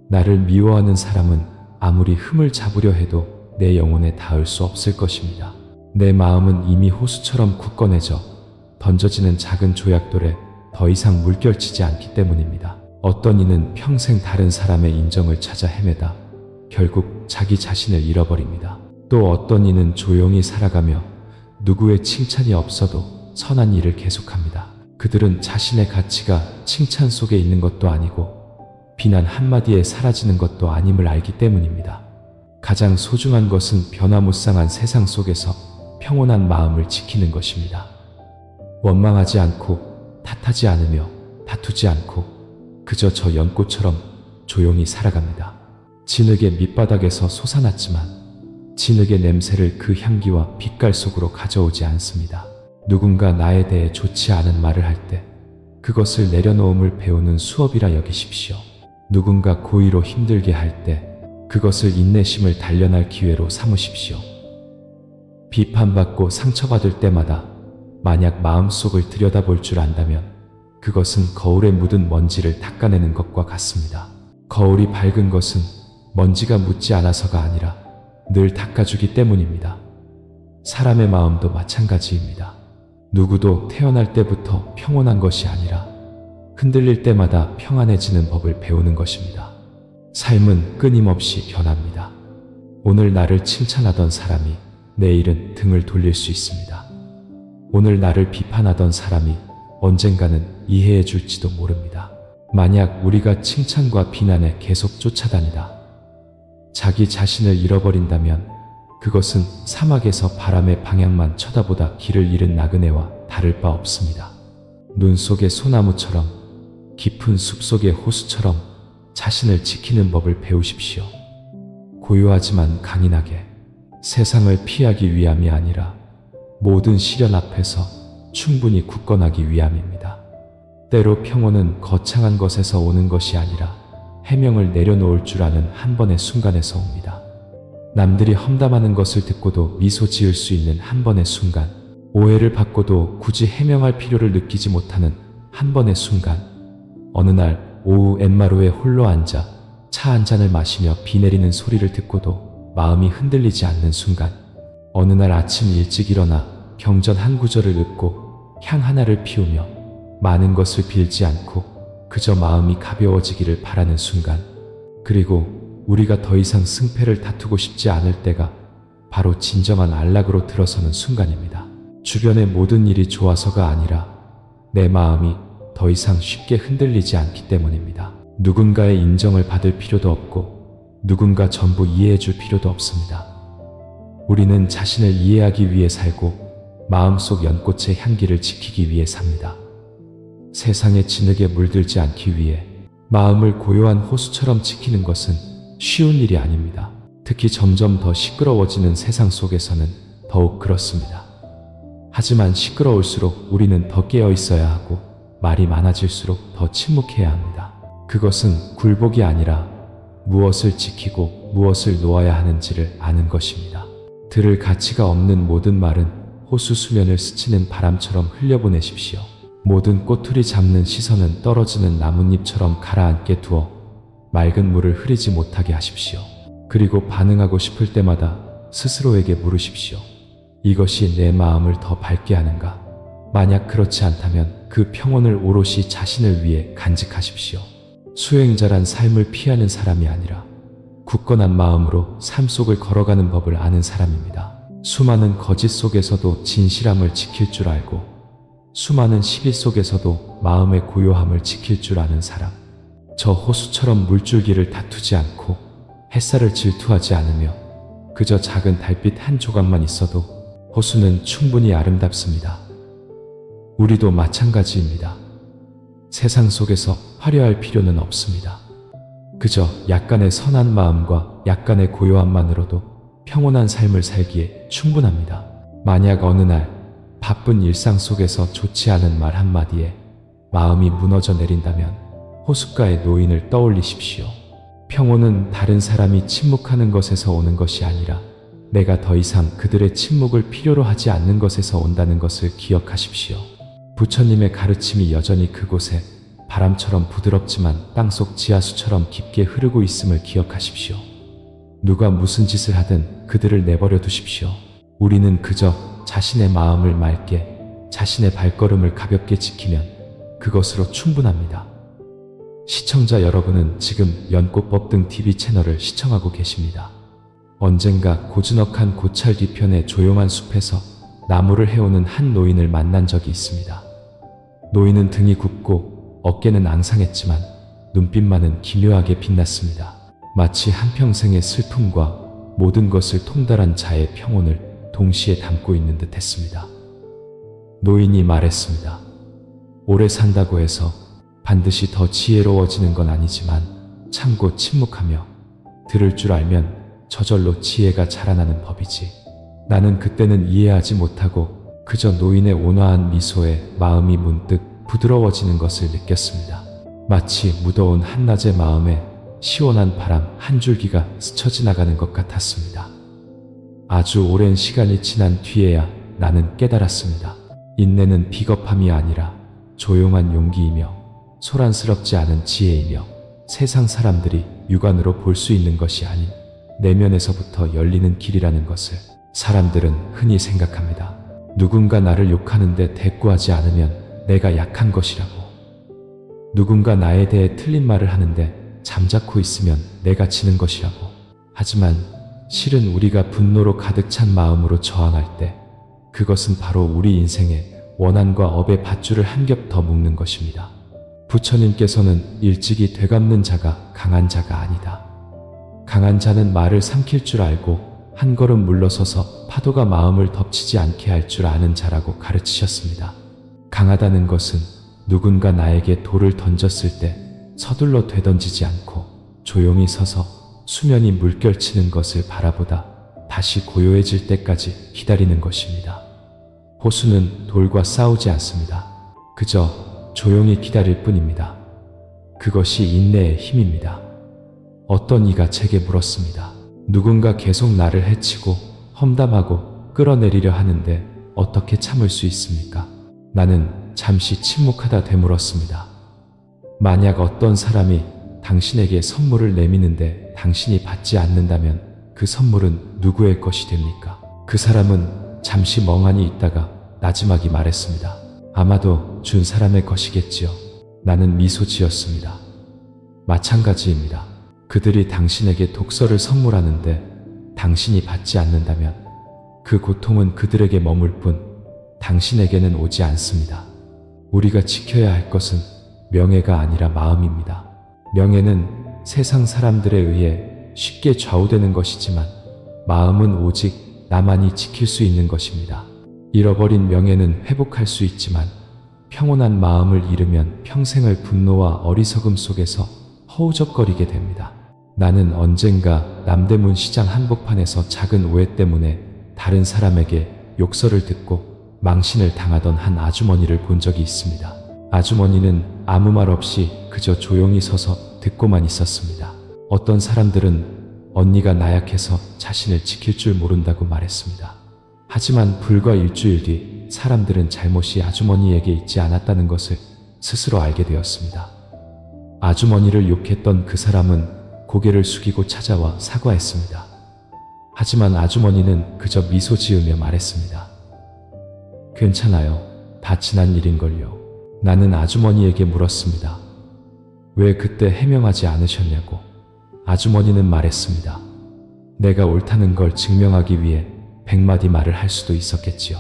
나를 미워하는 사람은 아무리 흠을 잡으려 해도 내 영혼에 닿을 수 없을 것입니다. 내 마음은 이미 호수처럼 굳건해져 던져지는 작은 조약돌에 더 이상 물결치지 않기 때문입니다. 어떤 이는 평생 다른 사람의 인정을 찾아 헤매다 결국 자기 자신을 잃어버립니다. 또 어떤 이는 조용히 살아가며 누구의 칭찬이 없어도 선한 일을 계속합니다. 그들은 자신의 가치가 칭찬 속에 있는 것도 아니고 비난 한마디에 사라지는 것도 아님을 알기 때문입니다. 가장 소중한 것은 변화무쌍한 세상 속에서 평온한 마음을 지키는 것입니다. 원망하지 않고 탓하지 않으며 다투지 않고 그저 저 연꽃처럼 조용히 살아갑니다. 진흙의 밑바닥에서 솟아났지만 진흙의 냄새를 그 향기와 빛깔 속으로 가져오지 않습니다. 누군가 나에 대해 좋지 않은 말을 할 때 그것을 내려놓음을 배우는 수업이라 여기십시오. 누군가 고의로 힘들게 할 때 그것을 인내심을 단련할 기회로 삼으십시오. 비판받고 상처받을 때마다 만약 마음속을 들여다볼 줄 안다면 그것은 거울에 묻은 먼지를 닦아내는 것과 같습니다. 거울이 밝은 것은 먼지가 묻지 않아서가 아니라 늘 닦아주기 때문입니다. 사람의 마음도 마찬가지입니다. 누구도 태어날 때부터 평온한 것이 아니라 흔들릴 때마다 평안해지는 법을 배우는 것입니다. 삶은 끊임없이 변합니다. 오늘 나를 칭찬하던 사람이 내일은 등을 돌릴 수 있습니다. 오늘 나를 비판하던 사람이 언젠가는 이해해 줄지도 모릅니다. 만약 우리가 칭찬과 비난에 계속 쫓아다니다 자기 자신을 잃어버린다면 그것은 사막에서 바람의 방향만 쳐다보다 길을 잃은 나그네와 다를 바 없습니다. 눈 속의 소나무처럼 깊은 숲 속의 호수처럼 자신을 지키는 법을 배우십시오. 고요하지만 강인하게 세상을 피하기 위함이 아니라 모든 시련 앞에서 충분히 굳건하기 위함입니다. 때로 평온은 거창한 것에서 오는 것이 아니라 해명을 내려놓을 줄 아는 한 번의 순간에서 옵니다. 남들이 험담하는 것을 듣고도 미소 지을 수 있는 한 번의 순간, 오해를 받고도 굳이 해명할 필요를 느끼지 못하는 한 번의 순간, 어느 날 오후 엠마루에 홀로 앉아 차 한 잔을 마시며 비 내리는 소리를 듣고도 마음이 흔들리지 않는 순간, 어느 날 아침 일찍 일어나 경전 한 구절을 읽고 향 하나를 피우며 많은 것을 빌지 않고 그저 마음이 가벼워지기를 바라는 순간, 그리고 우리가 더 이상 승패를 다투고 싶지 않을 때가 바로 진정한 안락으로 들어서는 순간입니다. 주변의 모든 일이 좋아서가 아니라 내 마음이 더 이상 쉽게 흔들리지 않기 때문입니다. 누군가의 인정을 받을 필요도 없고 누군가 전부 이해해줄 필요도 없습니다. 우리는 자신을 이해하기 위해 살고 마음속 연꽃의 향기를 지키기 위해 삽니다. 세상의 진흙에 물들지 않기 위해 마음을 고요한 호수처럼 지키는 것은 쉬운 일이 아닙니다. 특히 점점 더 시끄러워지는 세상 속에서는 더욱 그렇습니다. 하지만 시끄러울수록 우리는 더 깨어 있어야 하고 말이 많아질수록 더 침묵해야 합니다. 그것은 굴복이 아니라 무엇을 지키고 무엇을 놓아야 하는지를 아는 것입니다. 들을 가치가 없는 모든 말은 호수 수면을 스치는 바람처럼 흘려보내십시오. 모든 꼬투리 잡는 시선은 떨어지는 나뭇잎처럼 가라앉게 두어 맑은 물을 흐리지 못하게 하십시오. 그리고 반응하고 싶을 때마다 스스로에게 물으십시오. 이것이 내 마음을 더 밝게 하는가? 만약 그렇지 않다면 그 평온을 오롯이 자신을 위해 간직하십시오. 수행자란 삶을 피하는 사람이 아니라 굳건한 마음으로 삶 속을 걸어가는 법을 아는 사람입니다. 수많은 거짓 속에서도 진실함을 지킬 줄 알고 수많은 시비 속에서도 마음의 고요함을 지킬 줄 아는 사람. 저 호수처럼 물줄기를 다투지 않고 햇살을 질투하지 않으며 그저 작은 달빛 한 조각만 있어도 호수는 충분히 아름답습니다. 우리도 마찬가지입니다. 세상 속에서 화려할 필요는 없습니다. 그저 약간의 선한 마음과 약간의 고요함만으로도 평온한 삶을 살기에 충분합니다. 만약 어느 날 바쁜 일상 속에서 좋지 않은 말 한마디에 마음이 무너져 내린다면 호숫가의 노인을 떠올리십시오. 평온은 다른 사람이 침묵하는 것에서 오는 것이 아니라 내가 더 이상 그들의 침묵을 필요로 하지 않는 것에서 온다는 것을 기억하십시오. 부처님의 가르침이 여전히 그곳에 바람처럼 부드럽지만 땅속 지하수처럼 깊게 흐르고 있음을 기억하십시오. 누가 무슨 짓을 하든 그들을 내버려 두십시오. 우리는 그저 자신의 마음을 맑게, 자신의 발걸음을 가볍게 지키면 그것으로 충분합니다. 시청자 여러분은 지금 연꽃법등 TV 채널을 시청하고 계십니다. 언젠가 고즈넉한 고찰 뒤편의 조용한 숲에서 나무를 해오는 한 노인을 만난 적이 있습니다. 노인은 등이 굽고 어깨는 앙상했지만 눈빛만은 기묘하게 빛났습니다. 마치 한평생의 슬픔과 모든 것을 통달한 자의 평온을 동시에 담고 있는 듯 했습니다. 노인이 말했습니다. 오래 산다고 해서 반드시 더 지혜로워지는 건 아니지만 참고 침묵하며 들을 줄 알면 저절로 지혜가 자라나는 법이지. 나는 그때는 이해하지 못하고 그저 노인의 온화한 미소에 마음이 문득 부드러워지는 것을 느꼈습니다. 마치 무더운 한낮의 마음에 시원한 바람 한 줄기가 스쳐 지나가는 것 같았습니다. 아주 오랜 시간이 지난 뒤에야 나는 깨달았습니다. 인내는 비겁함이 아니라 조용한 용기이며 소란스럽지 않은 지혜이며 세상 사람들이 육안으로 볼 수 있는 것이 아닌 내면에서부터 열리는 길이라는 것을 사람들은 흔히 생각합니다. 누군가 나를 욕하는데 대꾸하지 않으면 내가 약한 것이라고. 누군가 나에 대해 틀린 말을 하는데 잠자코 있으면 내가 지는 것이라고. 하지만 실은 우리가 분노로 가득 찬 마음으로 저항할 때 그것은 바로 우리 인생에 원한과 업의 밧줄을 한 겹 더 묶는 것입니다. 부처님께서는 일찍이 되갚는 자가 강한 자가 아니다. 강한 자는 말을 삼킬 줄 알고 한 걸음 물러서서 파도가 마음을 덮치지 않게 할 줄 아는 자라고 가르치셨습니다. 강하다는 것은 누군가 나에게 돌을 던졌을 때 서둘러 되던지지 않고 조용히 서서 수면이 물결치는 것을 바라보다 다시 고요해질 때까지 기다리는 것입니다. 호수는 돌과 싸우지 않습니다. 그저 조용히 기다릴 뿐입니다. 그것이 인내의 힘입니다. 어떤 이가 제게 물었습니다. 누군가 계속 나를 해치고 험담하고 끌어내리려 하는데 어떻게 참을 수 있습니까? 나는 잠시 침묵하다 되물었습니다. 만약 어떤 사람이 당신에게 선물을 내미는데 당신이 받지 않는다면 그 선물은 누구의 것이 됩니까? 그 사람은 잠시 멍하니 있다가 나지막이 말했습니다. 아마도 준 사람의 것이겠지요. 나는 미소 지었습니다. 마찬가지입니다. 그들이 당신에게 독서를 선물하는데 당신이 받지 않는다면 그 고통은 그들에게 머물 뿐 당신에게는 오지 않습니다. 우리가 지켜야 할 것은 명예가 아니라 마음입니다. 명예는 세상 사람들에 의해 쉽게 좌우되는 것이지만 마음은 오직 나만이 지킬 수 있는 것입니다. 잃어버린 명예는 회복할 수 있지만 평온한 마음을 잃으면 평생을 분노와 어리석음 속에서 허우적거리게 됩니다. 나는 언젠가 남대문 시장 한복판에서 작은 오해 때문에 다른 사람에게 욕설을 듣고 망신을 당하던 한 아주머니를 본 적이 있습니다. 아주머니는 아무 말 없이 그저 조용히 서서 듣고만 있었습니다. 어떤 사람들은 언니가 나약해서 자신을 지킬 줄 모른다고 말했습니다. 하지만 불과 일주일 뒤 사람들은 잘못이 아주머니에게 있지 않았다는 것을 스스로 알게 되었습니다. 아주머니를 욕했던 그 사람은 고개를 숙이고 찾아와 사과했습니다. 하지만 아주머니는 그저 미소 지으며 말했습니다. 괜찮아요. 다 지난 일인걸요. 나는 아주머니에게 물었습니다. 왜 그때 해명하지 않으셨냐고. 아주머니는 말했습니다. 내가 옳다는 걸 증명하기 위해 100마디 말을 할 수도 있었겠지요.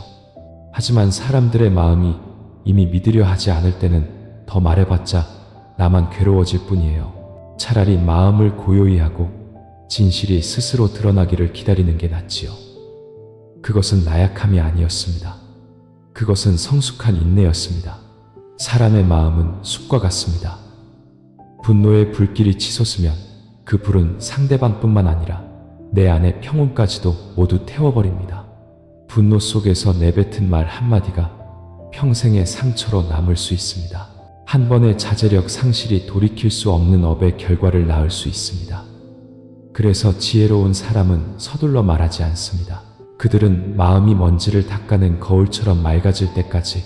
하지만 사람들의 마음이 이미 믿으려 하지 않을 때는 더 말해봤자 나만 괴로워질 뿐이에요. 차라리 마음을 고요히 하고 진실이 스스로 드러나기를 기다리는 게 낫지요. 그것은 나약함이 아니었습니다. 그것은 성숙한 인내였습니다. 사람의 마음은 숲과 같습니다. 분노의 불길이 치솟으면 그 불은 상대방뿐만 아니라 내 안의 평온까지도 모두 태워버립니다. 분노 속에서 내뱉은 말 한마디가 평생의 상처로 남을 수 있습니다. 한 번의 자제력 상실이 돌이킬 수 없는 업의 결과를 낳을 수 있습니다. 그래서 지혜로운 사람은 서둘러 말하지 않습니다. 그들은 마음이 먼지를 닦아낸 거울처럼 맑아질 때까지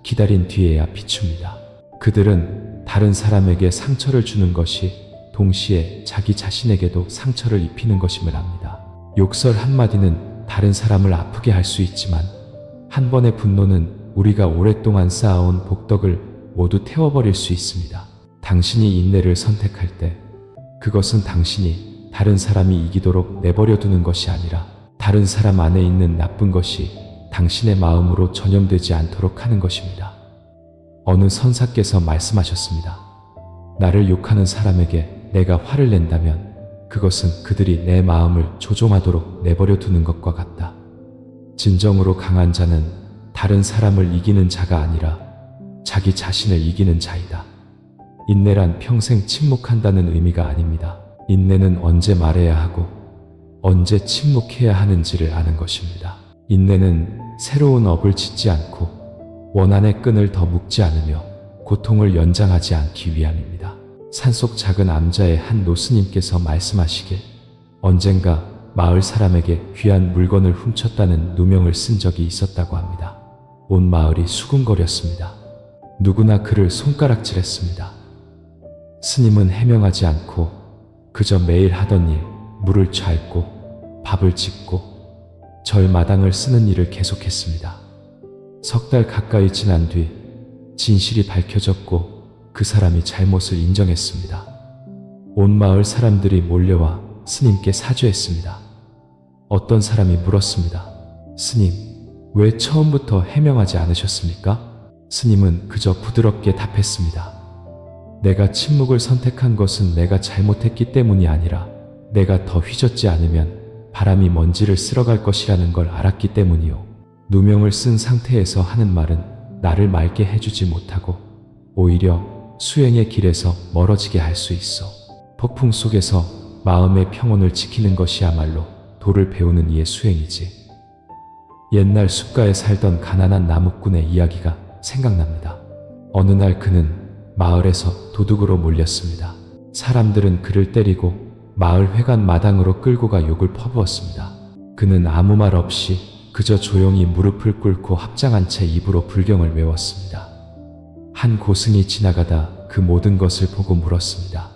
기다린 뒤에야 비춥니다. 그들은 다른 사람에게 상처를 주는 것이 동시에 자기 자신에게도 상처를 입히는 것임을 압니다. 욕설 한마디는 다른 사람을 아프게 할 수 있지만 한 번의 분노는 우리가 오랫동안 쌓아온 복덕을 모두 태워버릴 수 있습니다. 당신이 인내를 선택할 때 그것은 당신이 다른 사람이 이기도록 내버려 두는 것이 아니라 다른 사람 안에 있는 나쁜 것이 당신의 마음으로 전염되지 않도록 하는 것입니다. 어느 선사께서 말씀하셨습니다. 나를 욕하는 사람에게 내가 화를 낸다면 그것은 그들이 내 마음을 조종하도록 내버려 두는 것과 같다. 진정으로 강한 자는 다른 사람을 이기는 자가 아니라 자기 자신을 이기는 자이다. 인내란 평생 침묵한다는 의미가 아닙니다. 인내는 언제 말해야 하고 언제 침묵해야 하는지를 아는 것입니다. 인내는 새로운 업을 짓지 않고 원한의 끈을 더 묶지 않으며 고통을 연장하지 않기 위함입니다. 산속 작은 암자의 한 노스님께서 말씀하시길 언젠가 마을 사람에게 귀한 물건을 훔쳤다는 누명을 쓴 적이 있었다고 합니다. 온 마을이 수군거렸습니다. 누구나 그를 손가락질했습니다. 스님은 해명하지 않고 그저 매일 하던 일, 물을 촤고 밥을 짓고 절 마당을 쓰는 일을 계속했습니다. 석 달 가까이 지난 뒤 진실이 밝혀졌고 그 사람이 잘못을 인정했습니다. 온 마을 사람들이 몰려와 스님께 사죄했습니다. 어떤 사람이 물었습니다. 스님, 왜 처음부터 해명하지 않으셨습니까? 스님은 그저 부드럽게 답했습니다. 내가 침묵을 선택한 것은 내가 잘못했기 때문이 아니라 내가 더 휘젓지 않으면 바람이 먼지를 쓸어갈 것이라는 걸 알았기 때문이요. 누명을 쓴 상태에서 하는 말은 나를 맑게 해주지 못하고 오히려 수행의 길에서 멀어지게 할 수 있어. 폭풍 속에서 마음의 평온을 지키는 것이야말로 도를 배우는 이의 수행이지. 옛날 숲가에 살던 가난한 나무꾼의 이야기가 생각납니다. 어느 날 그는 마을에서 도둑으로 몰렸습니다. 사람들은 그를 때리고 마을 회관 마당으로 끌고 가 욕을 퍼부었습니다. 그는 아무 말 없이 그저 조용히 무릎을 꿇고 합장한 채 입으로 불경을 외웠습니다. 한 고승이 지나가다 그 모든 것을 보고 물었습니다.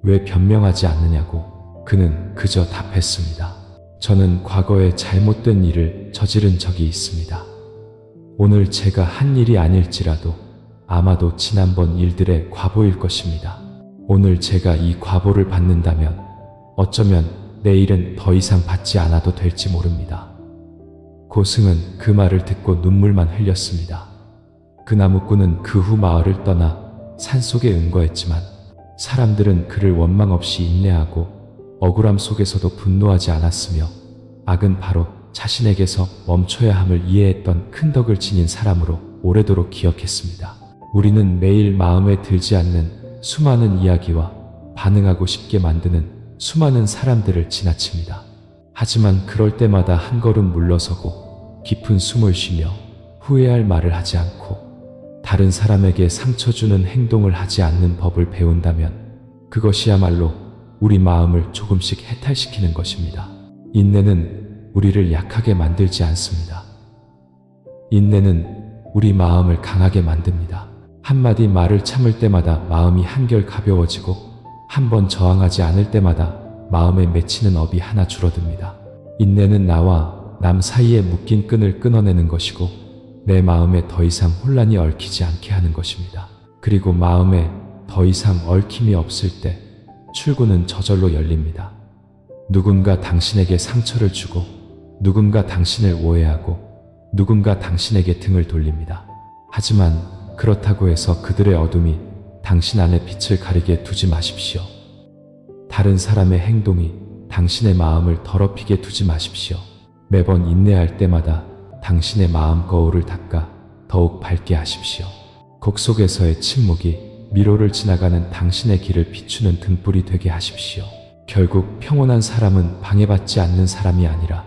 왜 변명하지 않느냐고. 그는 그저 답했습니다. 저는 과거에 잘못된 일을 저지른 적이 있습니다. 오늘 제가 한 일이 아닐지라도 아마도 지난번 일들의 과보일 것입니다. 오늘 제가 이 과보를 받는다면 어쩌면 내일은 더 이상 받지 않아도 될지 모릅니다. 고승은 그 말을 듣고 눈물만 흘렸습니다. 그 나무꾼은 그 후 마을을 떠나 산속에 은거했지만 사람들은 그를 원망 없이 인내하고 억울함 속에서도 분노하지 않았으며 악은 바로 자신에게서 멈춰야 함을 이해했던 큰 덕을 지닌 사람으로 오래도록 기억했습니다. 우리는 매일 마음에 들지 않는 수많은 이야기와 반응하고 싶게 만드는 수많은 사람들을 지나칩니다. 하지만 그럴 때마다 한 걸음 물러서고 깊은 숨을 쉬며 후회할 말을 하지 않고 다른 사람에게 상처 주는 행동을 하지 않는 법을 배운다면 그것이야말로 우리 마음을 조금씩 해탈시키는 것입니다. 인내는 우리를 약하게 만들지 않습니다. 인내는 우리 마음을 강하게 만듭니다. 한마디 말을 참을 때마다 마음이 한결 가벼워지고 한 번 저항하지 않을 때마다 마음에 맺히는 업이 하나 줄어듭니다. 인내는 나와 남 사이에 묶인 끈을 끊어내는 것이고 내 마음에 더 이상 혼란이 얽히지 않게 하는 것입니다. 그리고 마음에 더 이상 얽힘이 없을 때 출구는 저절로 열립니다. 누군가 당신에게 상처를 주고 누군가 당신을 오해하고 누군가 당신에게 등을 돌립니다. 하지만 그렇다고 해서 그들의 어둠이 당신 안에 빛을 가리게 두지 마십시오. 다른 사람의 행동이 당신의 마음을 더럽히게 두지 마십시오. 매번 인내할 때마다 당신의 마음 거울을 닦아 더욱 밝게 하십시오. 곡 속에서의 침묵이 미로를 지나가는 당신의 길을 비추는 등불이 되게 하십시오. 결국 평온한 사람은 방해받지 않는 사람이 아니라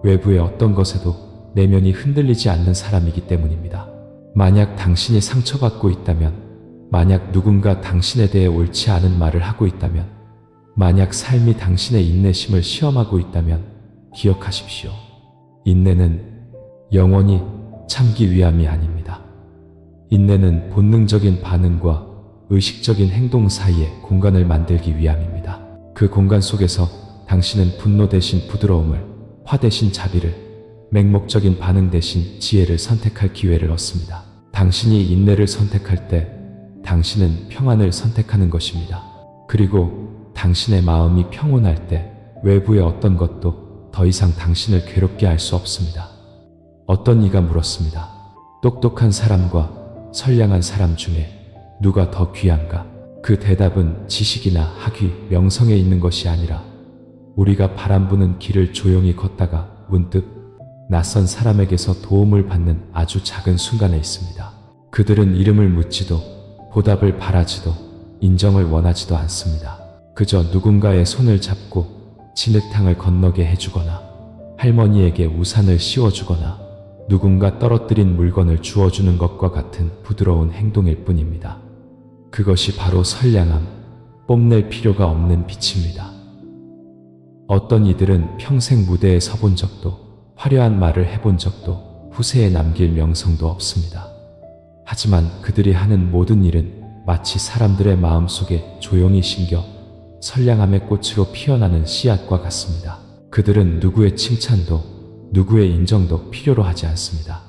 외부의 어떤 것에도 내면이 흔들리지 않는 사람이기 때문입니다. 만약 당신이 상처받고 있다면, 만약 누군가 당신에 대해 옳지 않은 말을 하고 있다면, 만약 삶이 당신의 인내심을 시험하고 있다면 기억하십시오. 인내는 영원히 참기 위함이 아닙니다. 인내는 본능적인 반응과 의식적인 행동 사이에 공간을 만들기 위함입니다. 그 공간 속에서 당신은 분노 대신 부드러움을, 화 대신 자비를, 맹목적인 반응 대신 지혜를 선택할 기회를 얻습니다. 당신이 인내를 선택할 때 당신은 평안을 선택하는 것입니다. 그리고 당신의 마음이 평온할 때 외부의 어떤 것도 더 이상 당신을 괴롭게 할 수 없습니다. 어떤 이가 물었습니다. 똑똑한 사람과 선량한 사람 중에 누가 더 귀한가? 그 대답은 지식이나 학위, 명성에 있는 것이 아니라 우리가 바람 부는 길을 조용히 걷다가 문득 낯선 사람에게서 도움을 받는 아주 작은 순간에 있습니다. 그들은 이름을 묻지도 보답을 바라지도 인정을 원하지도 않습니다. 그저 누군가의 손을 잡고 진흙탕을 건너게 해주거나 할머니에게 우산을 씌워주거나 누군가 떨어뜨린 물건을 주워주는 것과 같은 부드러운 행동일 뿐입니다. 그것이 바로 선량함, 뽐낼 필요가 없는 빛입니다. 어떤 이들은 평생 무대에 서본 적도 화려한 말을 해본 적도 후세에 남길 명성도 없습니다. 하지만 그들이 하는 모든 일은 마치 사람들의 마음속에 조용히 심겨 선량함의 꽃으로 피어나는 씨앗과 같습니다. 그들은 누구의 칭찬도 누구의 인정도 필요로 하지 않습니다.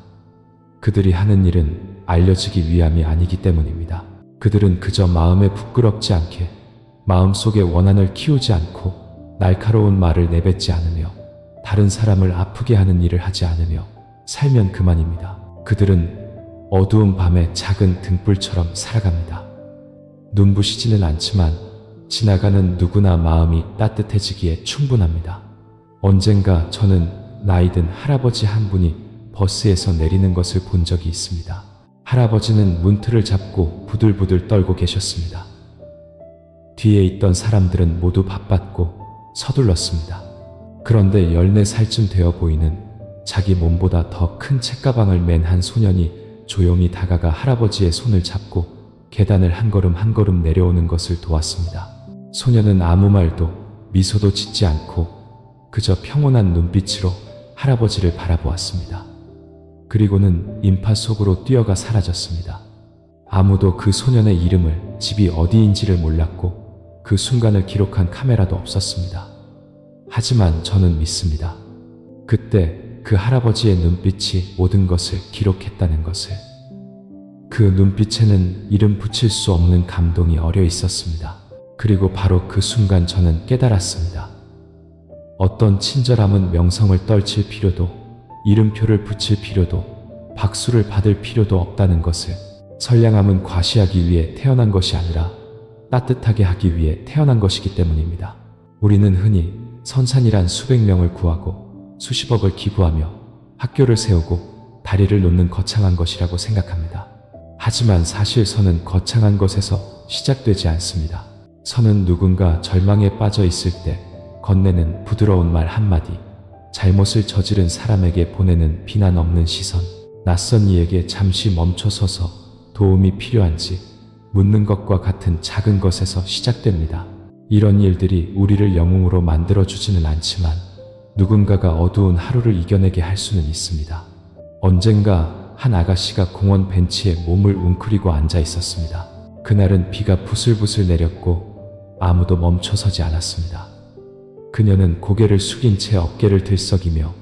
그들이 하는 일은 알려지기 위함이 아니기 때문입니다. 그들은 그저 마음에 부끄럽지 않게, 마음속에 원한을 키우지 않고 날카로운 말을 내뱉지 않으며 다른 사람을 아프게 하는 일을 하지 않으며 살면 그만입니다. 그들은 어두운 밤의 작은 등불처럼 살아갑니다. 눈부시지는 않지만 지나가는 누구나 마음이 따뜻해지기에 충분합니다. 언젠가 저는 나이든 할아버지 한 분이 버스에서 내리는 것을 본 적이 있습니다. 할아버지는 문틀을 잡고 부들부들 떨고 계셨습니다. 뒤에 있던 사람들은 모두 바빴고 서둘렀습니다. 그런데 14살쯤 되어 보이는 자기 몸보다 더 큰 책가방을 맨 한 소년이 조용히 다가가 할아버지의 손을 잡고 계단을 한 걸음 한 걸음 내려오는 것을 도왔습니다. 소년은 아무 말도 미소도 짓지 않고 그저 평온한 눈빛으로 할아버지를 바라보았습니다. 그리고는 인파 속으로 뛰어가 사라졌습니다. 아무도 그 소년의 이름을, 집이 어디인지를 몰랐고 그 순간을 기록한 카메라도 없었습니다. 하지만 저는 믿습니다. 그때 그 할아버지의 눈빛이 모든 것을 기록했다는 것을. 그 눈빛에는 이름 붙일 수 없는 감동이 어려 있었습니다. 그리고 바로 그 순간 저는 깨달았습니다. 어떤 친절함은 명성을 떨칠 필요도, 이름표를 붙일 필요도 박수를 받을 필요도 없다는 것을, 선량함은 과시하기 위해 태어난 것이 아니라 따뜻하게 하기 위해 태어난 것이기 때문입니다. 우리는 흔히 선산이란 수백 명을 구하고 수십억을 기부하며 학교를 세우고 다리를 놓는 거창한 것이라고 생각합니다. 하지만 사실 선은 거창한 것에서 시작되지 않습니다. 선은 누군가 절망에 빠져 있을 때 건네는 부드러운 말 한마디, 잘못을 저지른 사람에게 보내는 비난 없는 시선, 낯선 이에게 잠시 멈춰서서 도움이 필요한지 묻는 것과 같은 작은 것에서 시작됩니다. 이런 일들이 우리를 영웅으로 만들어주지는 않지만 누군가가 어두운 하루를 이겨내게 할 수는 있습니다. 언젠가 한 아가씨가 공원 벤치에 몸을 웅크리고 앉아 있었습니다. 그날은 비가 부슬부슬 내렸고 아무도 멈춰서지 않았습니다. 그녀는 고개를 숙인 채 어깨를 들썩이며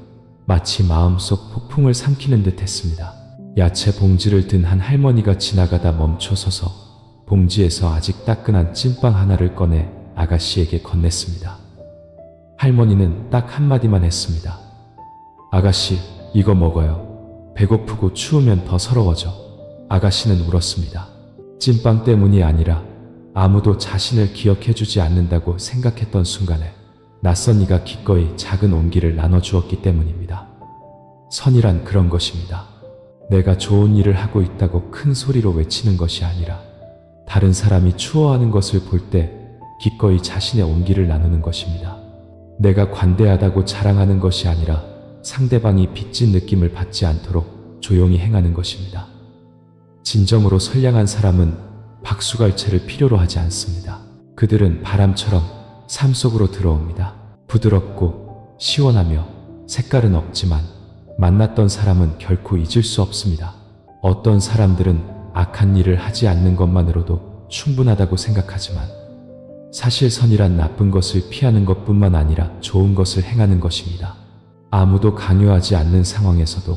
마치 마음속 폭풍을 삼키는 듯 했습니다. 야채 봉지를 든 한 할머니가 지나가다 멈춰서서 봉지에서 아직 따끈한 찐빵 하나를 꺼내 아가씨에게 건넸습니다. 할머니는 딱 한마디만 했습니다. 아가씨, 이거 먹어요. 배고프고 추우면 더 서러워져. 아가씨는 울었습니다. 찐빵 때문이 아니라 아무도 자신을 기억해주지 않는다고 생각했던 순간에 낯선 이가 기꺼이 작은 온기를 나눠주었기 때문입니다. 선이란 그런 것입니다. 내가 좋은 일을 하고 있다고 큰 소리로 외치는 것이 아니라 다른 사람이 추워하는 것을 볼 때 기꺼이 자신의 온기를 나누는 것입니다. 내가 관대하다고 자랑하는 것이 아니라 상대방이 빚진 느낌을 받지 않도록 조용히 행하는 것입니다. 진정으로 선량한 사람은 박수갈채를 필요로 하지 않습니다. 그들은 바람처럼 삶 속으로 들어옵니다. 부드럽고 시원하며 색깔은 없지만 만났던 사람은 결코 잊을 수 없습니다. 어떤 사람들은 악한 일을 하지 않는 것만으로도 충분하다고 생각하지만 사실 선이란 나쁜 것을 피하는 것뿐만 아니라 좋은 것을 행하는 것입니다. 아무도 강요하지 않는 상황에서도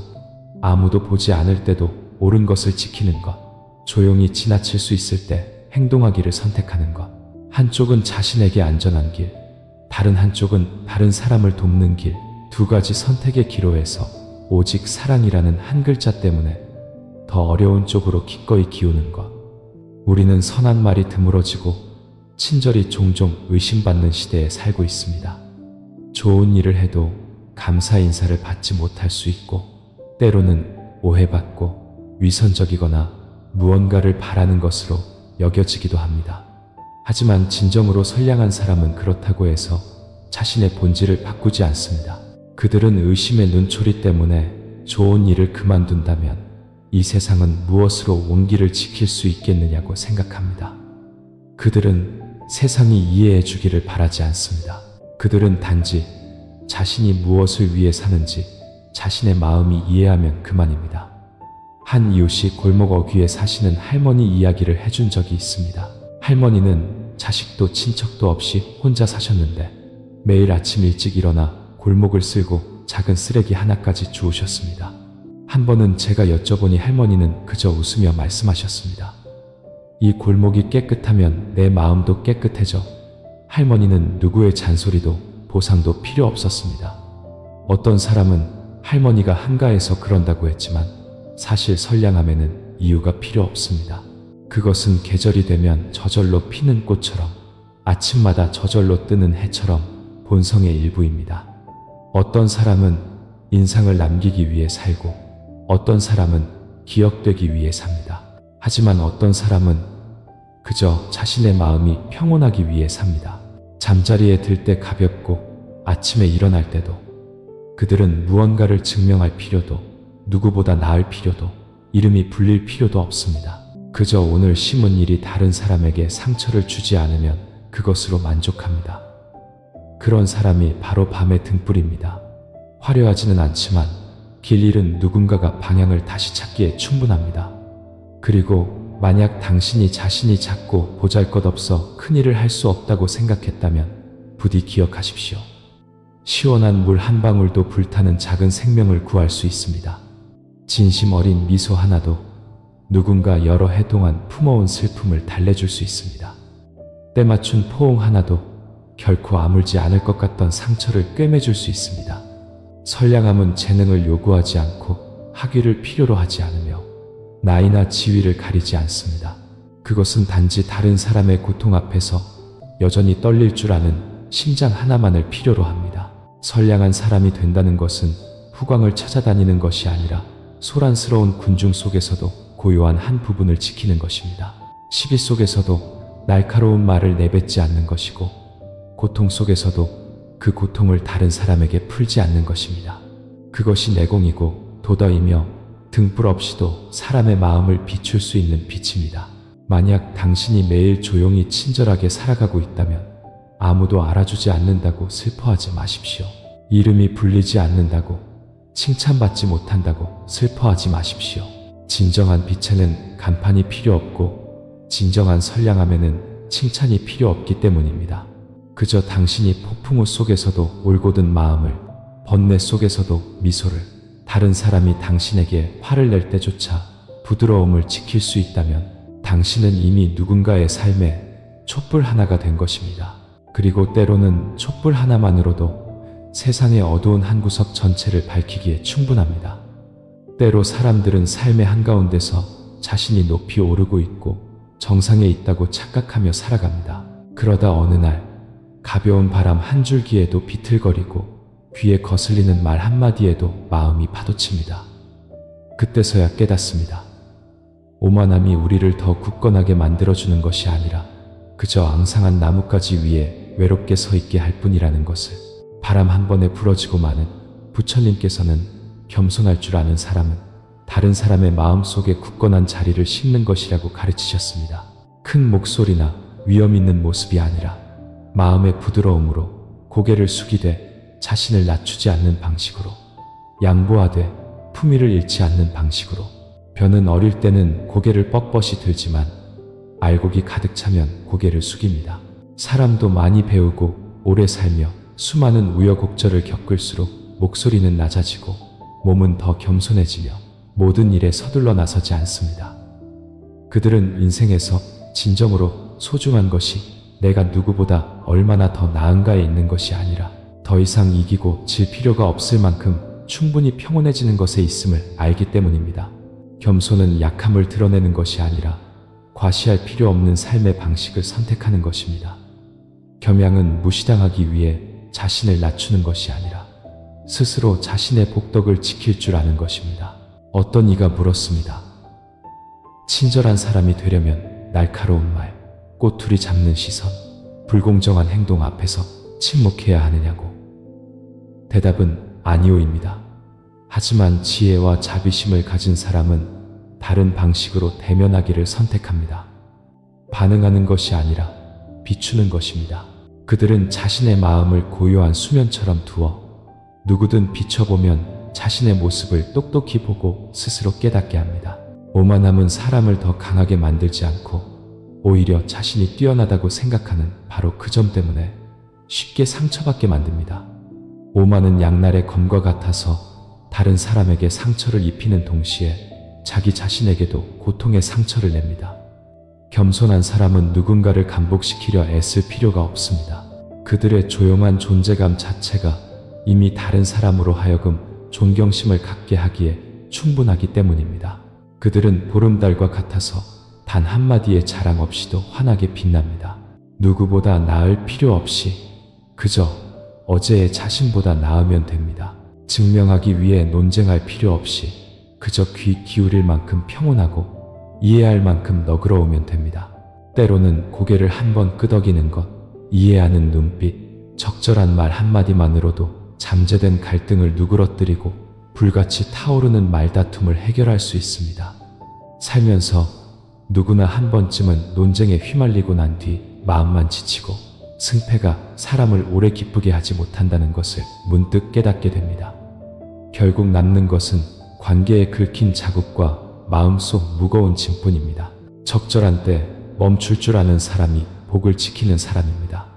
아무도 보지 않을 때도 옳은 것을 지키는 것, 조용히 지나칠 수 있을 때 행동하기를 선택하는 것, 한쪽은 자신에게 안전한 길, 다른 한쪽은 다른 사람을 돕는 길, 두 가지 선택의 기로에서 오직 사랑이라는 한 글자 때문에 더 어려운 쪽으로 기꺼이 기우는 것. 우리는 선한 말이 드물어지고 친절이 종종 의심받는 시대에 살고 있습니다. 좋은 일을 해도 감사 인사를 받지 못할 수 있고 때로는 오해받고 위선적이거나 무언가를 바라는 것으로 여겨지기도 합니다. 하지만 진정으로 선량한 사람은 그렇다고 해서 자신의 본질을 바꾸지 않습니다. 그들은 의심의 눈초리 때문에 좋은 일을 그만둔다면 이 세상은 무엇으로 온기를 지킬 수 있겠느냐고 생각합니다. 그들은 세상이 이해해 주기를 바라지 않습니다. 그들은 단지 자신이 무엇을 위해 사는지 자신의 마음이 이해하면 그만입니다. 한 이웃이 골목 어귀에 사시는 할머니 이야기를 해준 적이 있습니다. 할머니는 자식도 친척도 없이 혼자 사셨는데 매일 아침 일찍 일어나 골목을 쓸고 작은 쓰레기 하나까지 주우셨습니다. 한 번은 제가 여쭤보니 할머니는 그저 웃으며 말씀하셨습니다. 이 골목이 깨끗하면 내 마음도 깨끗해져. 할머니는 누구의 잔소리도 보상도 필요 없었습니다. 어떤 사람은 할머니가 한가해서 그런다고 했지만 사실 선량함에는 이유가 필요 없습니다. 그것은 계절이 되면 저절로 피는 꽃처럼 아침마다 저절로 뜨는 해처럼 본성의 일부입니다. 어떤 사람은 인상을 남기기 위해 살고 어떤 사람은 기억되기 위해 삽니다. 하지만 어떤 사람은 그저 자신의 마음이 평온하기 위해 삽니다. 잠자리에 들 때 가볍고 아침에 일어날 때도 그들은 무언가를 증명할 필요도 누구보다 나을 필요도 이름이 불릴 필요도 없습니다. 그저 오늘 심은 일이 다른 사람에게 상처를 주지 않으면 그것으로 만족합니다. 그런 사람이 바로 밤의 등불입니다. 화려하지는 않지만 길 잃은 누군가가 방향을 다시 찾기에 충분합니다. 그리고 만약 당신이 자신이 작고 보잘것없어 큰일을 할 수 없다고 생각했다면 부디 기억하십시오. 시원한 물 한 방울도 불타는 작은 생명을 구할 수 있습니다. 진심 어린 미소 하나도 누군가 여러 해 동안 품어온 슬픔을 달래줄 수 있습니다. 때맞춘 포옹 하나도 결코 아물지 않을 것 같던 상처를 꿰매줄 수 있습니다. 선량함은 재능을 요구하지 않고 학위를 필요로 하지 않으며 나이나 지위를 가리지 않습니다. 그것은 단지 다른 사람의 고통 앞에서 여전히 떨릴 줄 아는 심장 하나만을 필요로 합니다. 선량한 사람이 된다는 것은 후광을 찾아다니는 것이 아니라 소란스러운 군중 속에서도 고요한 한 부분을 지키는 것입니다. 시비 속에서도 날카로운 말을 내뱉지 않는 것이고, 고통 속에서도 그 고통을 다른 사람에게 풀지 않는 것입니다. 그것이 내공이고 도덕이며 등불 없이도 사람의 마음을 비출 수 있는 빛입니다. 만약 당신이 매일 조용히 친절하게 살아가고 있다면 아무도 알아주지 않는다고 슬퍼하지 마십시오. 이름이 불리지 않는다고, 칭찬받지 못한다고 슬퍼하지 마십시오. 진정한 빛에는 간판이 필요 없고 진정한 선량함에는 칭찬이 필요 없기 때문입니다. 그저 당신이 폭풍우 속에서도 올곧은 마음을, 번뇌 속에서도 미소를, 다른 사람이 당신에게 화를 낼 때조차 부드러움을 지킬 수 있다면 당신은 이미 누군가의 삶에 촛불 하나가 된 것입니다. 그리고 때로는 촛불 하나만으로도 세상의 어두운 한 구석 전체를 밝히기에 충분합니다. 때로 사람들은 삶의 한가운데서 자신이 높이 오르고 있고 정상에 있다고 착각하며 살아갑니다. 그러다 어느 날 가벼운 바람 한 줄기에도 비틀거리고 귀에 거슬리는 말 한마디에도 마음이 파도칩니다. 그때서야 깨닫습니다. 오만함이 우리를 더 굳건하게 만들어주는 것이 아니라 그저 앙상한 나뭇가지 위에 외롭게 서 있게 할 뿐이라는 것을. 바람 한 번에 부러지고 마는 부처님께서는 겸손할 줄 아는 사람은 다른 사람의 마음속에 굳건한 자리를 싣는 것이라고 가르치셨습니다. 큰 목소리나 위험 있는 모습이 아니라 마음의 부드러움으로 고개를 숙이되 자신을 낮추지 않는 방식으로, 양보하되 품위를 잃지 않는 방식으로. 변은 어릴 때는 고개를 뻣뻣이 들지만 알곡이 가득 차면 고개를 숙입니다. 사람도 많이 배우고 오래 살며 수많은 우여곡절을 겪을수록 목소리는 낮아지고 몸은 더 겸손해지며 모든 일에 서둘러 나서지 않습니다. 그들은 인생에서 진정으로 소중한 것이 내가 누구보다 얼마나 더 나은가에 있는 것이 아니라 더 이상 이기고 질 필요가 없을 만큼 충분히 평온해지는 것에 있음을 알기 때문입니다. 겸손은 약함을 드러내는 것이 아니라 과시할 필요 없는 삶의 방식을 선택하는 것입니다. 겸양은 무시당하기 위해 자신을 낮추는 것이 아니라 스스로 자신의 복덕을 지킬 줄 아는 것입니다. 어떤 이가 물었습니다. 친절한 사람이 되려면 날카로운 말, 꼬투리 잡는 시선, 불공정한 행동 앞에서 침묵해야 하느냐고. 대답은 아니오입니다. 하지만 지혜와 자비심을 가진 사람은 다른 방식으로 대면하기를 선택합니다. 반응하는 것이 아니라 비추는 것입니다. 그들은 자신의 마음을 고요한 수면처럼 두어 누구든 비춰보면 자신의 모습을 똑똑히 보고 스스로 깨닫게 합니다. 오만함은 사람을 더 강하게 만들지 않고 오히려 자신이 뛰어나다고 생각하는 바로 그 점 때문에 쉽게 상처받게 만듭니다. 오만은 양날의 검과 같아서 다른 사람에게 상처를 입히는 동시에 자기 자신에게도 고통의 상처를 냅니다. 겸손한 사람은 누군가를 감복시키려 애쓸 필요가 없습니다. 그들의 조용한 존재감 자체가 이미 다른 사람으로 하여금 존경심을 갖게 하기에 충분하기 때문입니다. 그들은 보름달과 같아서 단 한마디의 자랑 없이도 환하게 빛납니다. 누구보다 나을 필요 없이 그저 어제의 자신보다 나으면 됩니다. 증명하기 위해 논쟁할 필요 없이 그저 귀 기울일 만큼 평온하고 이해할 만큼 너그러우면 됩니다. 때로는 고개를 한번 끄덕이는 것, 이해하는 눈빛, 적절한 말 한마디만으로도 잠재된 갈등을 누그러뜨리고 불같이 타오르는 말다툼을 해결할 수 있습니다. 살면서 누구나 한 번쯤은 논쟁에 휘말리고 난 뒤 마음만 지치고 승패가 사람을 오래 기쁘게 하지 못한다는 것을 문득 깨닫게 됩니다. 결국 남는 것은 관계에 긁힌 자국과 마음속 무거운 짐뿐입니다. 적절한 때 멈출 줄 아는 사람이 복을 지키는 사람입니다.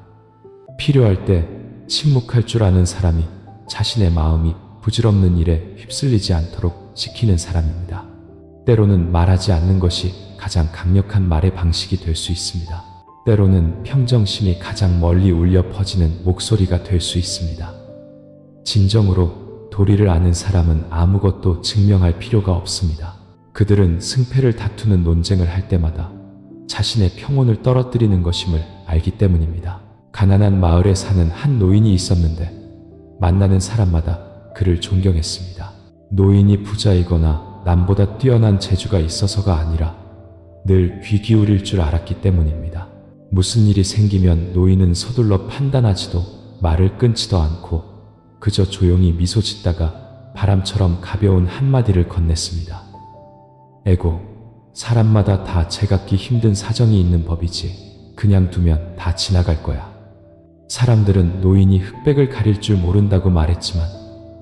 필요할 때 침묵할 줄 아는 사람이 자신의 마음이 부질없는 일에 휩쓸리지 않도록 지키는 사람입니다. 때로는 말하지 않는 것이 가장 강력한 말의 방식이 될 수 있습니다. 때로는 평정심이 가장 멀리 울려 퍼지는 목소리가 될 수 있습니다. 진정으로 도리를 아는 사람은 아무것도 증명할 필요가 없습니다. 그들은 승패를 다투는 논쟁을 할 때마다 자신의 평온을 떨어뜨리는 것임을 알기 때문입니다. 가난한 마을에 사는 한 노인이 있었는데 만나는 사람마다 그를 존경했습니다. 노인이 부자이거나 남보다 뛰어난 재주가 있어서가 아니라 늘 귀 기울일 줄 알았기 때문입니다. 무슨 일이 생기면 노인은 서둘러 판단하지도 말을 끊지도 않고 그저 조용히 미소 짓다가 바람처럼 가벼운 한마디를 건넸습니다. 에고, 사람마다 다 제각기 힘든 사정이 있는 법이지. 그냥 두면 다 지나갈 거야. 사람들은 노인이 흑백을 가릴 줄 모른다고 말했지만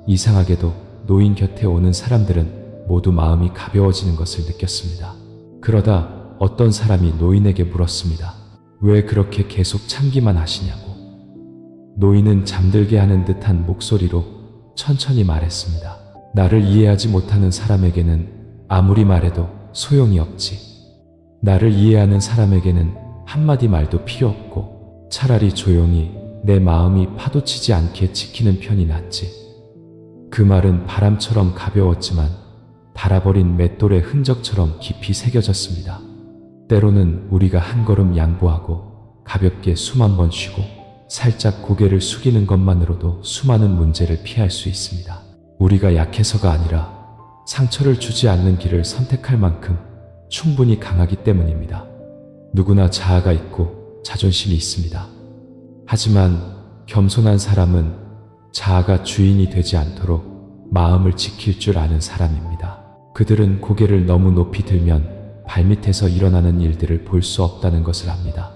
이상하게도 노인 곁에 오는 사람들은 모두 마음이 가벼워지는 것을 느꼈습니다. 그러다 어떤 사람이 노인에게 물었습니다. 왜 그렇게 계속 참기만 하시냐고. 노인은 잠들게 하는 듯한 목소리로 천천히 말했습니다. 나를 이해하지 못하는 사람에게는 아무리 말해도 소용이 없지. 나를 이해하는 사람에게는 한마디 말도 필요 없고 차라리 조용히 내 마음이 파도치지 않게 지키는 편이 낫지. 그 말은 바람처럼 가벼웠지만 닳아버린 맷돌의 흔적처럼 깊이 새겨졌습니다. 때로는 우리가 한 걸음 양보하고 가볍게 숨 한 번 쉬고 살짝 고개를 숙이는 것만으로도 수많은 문제를 피할 수 있습니다. 우리가 약해서가 아니라 상처를 주지 않는 길을 선택할 만큼 충분히 강하기 때문입니다. 누구나 자아가 있고 자존심이 있습니다. 하지만 겸손한 사람은 자아가 주인이 되지 않도록 마음을 지킬 줄 아는 사람입니다. 그들은 고개를 너무 높이 들면 발밑에서 일어나는 일들을 볼 수 없다는 것을 압니다.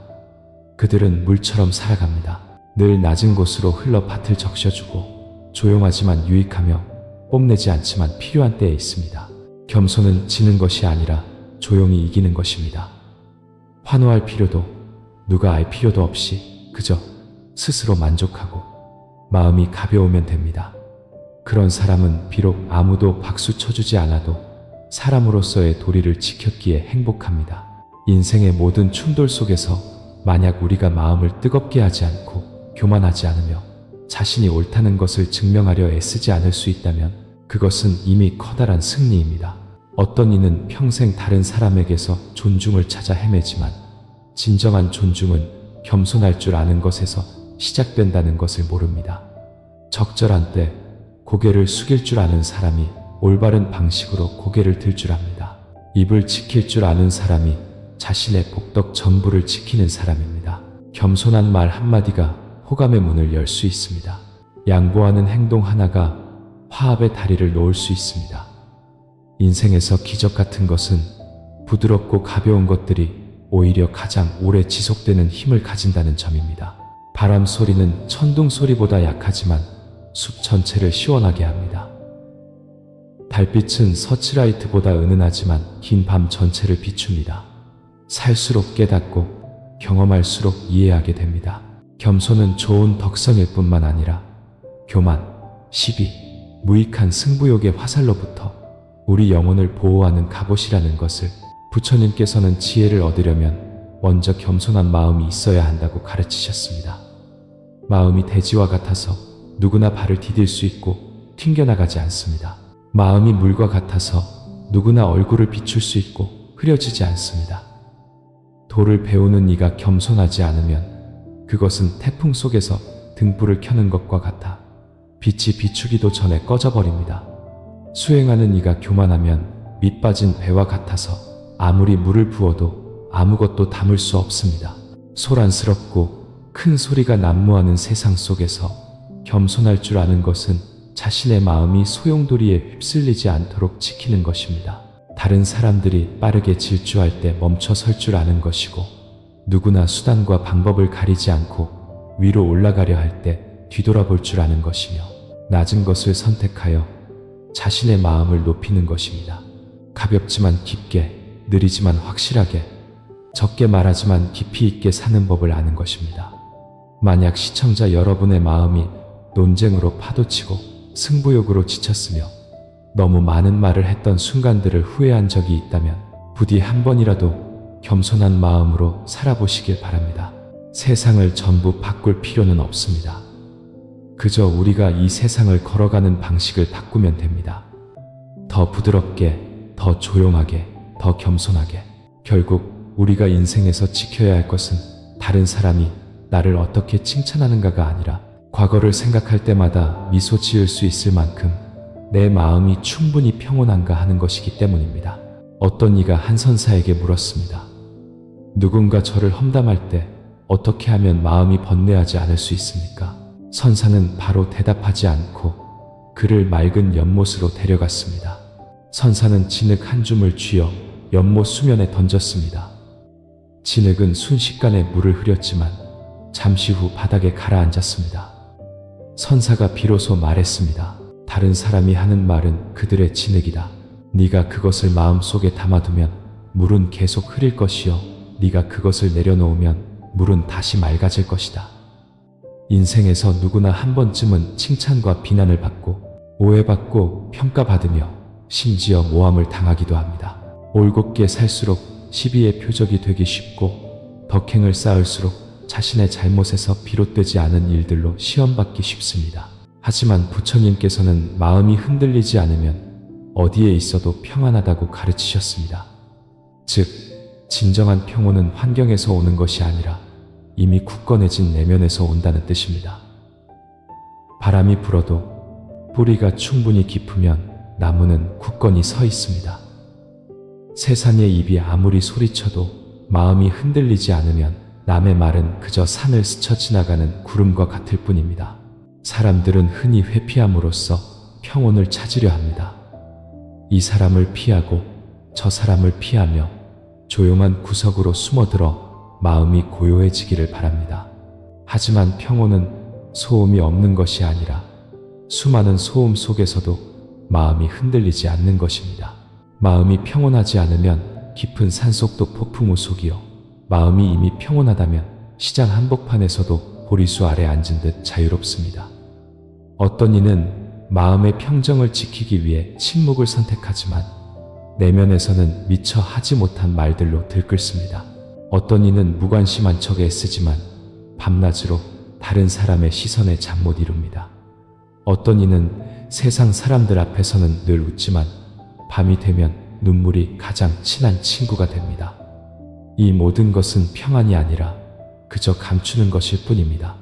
그들은 물처럼 살아갑니다. 늘 낮은 곳으로 흘러 밭을 적셔주고 조용하지만 유익하며 뽐내지 않지만 필요한 때에 있습니다. 겸손은 지는 것이 아니라 조용히 이기는 것입니다. 환호할 필요도 누가 알 필요도 없이 그저 스스로 만족하고 마음이 가벼우면 됩니다. 그런 사람은 비록 아무도 박수 쳐주지 않아도 사람으로서의 도리를 지켰기에 행복합니다. 인생의 모든 충돌 속에서 만약 우리가 마음을 뜨겁게 하지 않고 교만하지 않으며 자신이 옳다는 것을 증명하려 애쓰지 않을 수 있다면 그것은 이미 커다란 승리입니다. 어떤 이는 평생 다른 사람에게서 존중을 찾아 헤매지만 진정한 존중은 겸손할 줄 아는 것에서 시작된다는 것을 모릅니다. 적절한 때 고개를 숙일 줄 아는 사람이 올바른 방식으로 고개를 들 줄 압니다. 입을 지킬 줄 아는 사람이 자신의 복덕 전부를 지키는 사람입니다. 겸손한 말 한마디가 호감의 문을 열 수 있습니다. 양보하는 행동 하나가 화합의 다리를 놓을 수 있습니다. 인생에서 기적 같은 것은 부드럽고 가벼운 것들이 오히려 가장 오래 지속되는 힘을 가진다는 점입니다. 바람 소리는 천둥 소리보다 약하지만 숲 전체를 시원하게 합니다. 달빛은 서치라이트보다 은은하지만 긴 밤 전체를 비춥니다. 살수록 깨닫고 경험할수록 이해하게 됩니다. 겸손은 좋은 덕성일 뿐만 아니라 교만, 시비, 무익한 승부욕의 화살로부터 우리 영혼을 보호하는 갑옷이라는 것을 부처님께서는 지혜를 얻으려면 먼저 겸손한 마음이 있어야 한다고 가르치셨습니다. 마음이 대지와 같아서 누구나 발을 디딜 수 있고 튕겨나가지 않습니다. 마음이 물과 같아서 누구나 얼굴을 비출 수 있고 흐려지지 않습니다. 도를 배우는 이가 겸손하지 않으면 그것은 태풍 속에서 등불을 켜는 것과 같아 빛이 비추기도 전에 꺼져버립니다. 수행하는 이가 교만하면 밑빠진 배와 같아서 아무리 물을 부어도 아무것도 담을 수 없습니다. 소란스럽고 큰 소리가 난무하는 세상 속에서 겸손할 줄 아는 것은 자신의 마음이 소용돌이에 휩쓸리지 않도록 지키는 것입니다. 다른 사람들이 빠르게 질주할 때 멈춰 설 줄 아는 것이고 누구나 수단과 방법을 가리지 않고 위로 올라가려 할 때 뒤돌아볼 줄 아는 것이며 낮은 것을 선택하여 자신의 마음을 높이는 것입니다. 가볍지만 깊게, 느리지만 확실하게, 적게 말하지만 깊이 있게 사는 법을 아는 것입니다. 만약 시청자 여러분의 마음이 논쟁으로 파도치고 승부욕으로 지쳤으며 너무 많은 말을 했던 순간들을 후회한 적이 있다면 부디 한 번이라도 겸손한 마음으로 살아보시길 바랍니다. 세상을 전부 바꿀 필요는 없습니다. 그저 우리가 이 세상을 걸어가는 방식을 바꾸면 됩니다. 더 부드럽게, 더 조용하게, 더 겸손하게. 결국 우리가 인생에서 지켜야 할 것은 다른 사람이 나를 어떻게 칭찬하는가가 아니라 과거를 생각할 때마다 미소 지을 수 있을 만큼 내 마음이 충분히 평온한가 하는 것이기 때문입니다. 어떤 이가 한 선사에게 물었습니다. 누군가 저를 험담할 때 어떻게 하면 마음이 번뇌하지 않을 수 있습니까? 선사는 바로 대답하지 않고 그를 맑은 연못으로 데려갔습니다. 선사는 진흙 한 줌을 쥐어 연못 수면에 던졌습니다. 진흙은 순식간에 물을 흐렸지만 잠시 후 바닥에 가라앉았습니다. 선사가 비로소 말했습니다. 다른 사람이 하는 말은 그들의 진흙이다. 네가 그것을 마음속에 담아두면 물은 계속 흐릴 것이요 네가 그것을 내려놓으면 물은 다시 맑아질 것이다. 인생에서 누구나 한 번쯤은 칭찬과 비난을 받고 오해받고 평가받으며 심지어 모함을 당하기도 합니다. 올곧게 살수록 시비의 표적이 되기 쉽고 덕행을 쌓을수록 자신의 잘못에서 비롯되지 않은 일들로 시험받기 쉽습니다. 하지만 부처님께서는 마음이 흔들리지 않으면 어디에 있어도 평안하다고 가르치셨습니다. 즉, 진정한 평온은 환경에서 오는 것이 아니라 이미 굳건해진 내면에서 온다는 뜻입니다. 바람이 불어도 뿌리가 충분히 깊으면 나무는 굳건히 서 있습니다. 세상의 입이 아무리 소리쳐도 마음이 흔들리지 않으면 남의 말은 그저 산을 스쳐 지나가는 구름과 같을 뿐입니다. 사람들은 흔히 회피함으로써 평온을 찾으려 합니다. 이 사람을 피하고 저 사람을 피하며 조용한 구석으로 숨어들어 마음이 고요해지기를 바랍니다. 하지만 평온은 소음이 없는 것이 아니라 수많은 소음 속에서도 마음이 흔들리지 않는 것입니다. 마음이 평온하지 않으면 깊은 산속도 폭풍우 속이요. 마음이 이미 평온하다면 시장 한복판에서도 보리수 아래 앉은 듯 자유롭습니다. 어떤 이는 마음의 평정을 지키기 위해 침묵을 선택하지만 내면에서는 미처 하지 못한 말들로 들끓습니다. 어떤 이는 무관심한 척 애쓰지만 밤낮으로 다른 사람의 시선에 잠 못 이룹니다. 어떤 이는 세상 사람들 앞에서는 늘 웃지만 밤이 되면 눈물이 가장 친한 친구가 됩니다. 이 모든 것은 평안이 아니라 그저 감추는 것일 뿐입니다.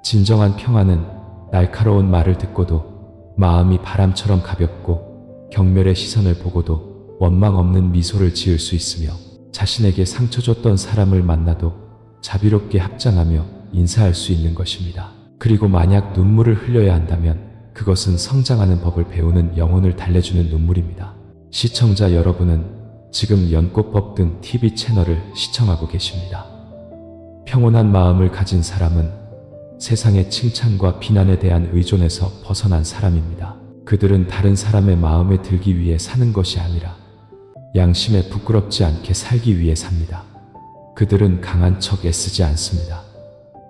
진정한 평안은 날카로운 말을 듣고도 마음이 바람처럼 가볍고 경멸의 시선을 보고도 원망 없는 미소를 지을 수 있으며 자신에게 상처 줬던 사람을 만나도 자비롭게 합장하며 인사할 수 있는 것입니다. 그리고 만약 눈물을 흘려야 한다면 그것은 성장하는 법을 배우는 영혼을 달래주는 눈물입니다. 시청자 여러분은 지금 연꽃법 등 TV 채널을 시청하고 계십니다. 평온한 마음을 가진 사람은 세상의 칭찬과 비난에 대한 의존에서 벗어난 사람입니다. 그들은 다른 사람의 마음에 들기 위해 사는 것이 아니라 양심에 부끄럽지 않게 살기 위해 삽니다. 그들은 강한 척 애쓰지 않습니다.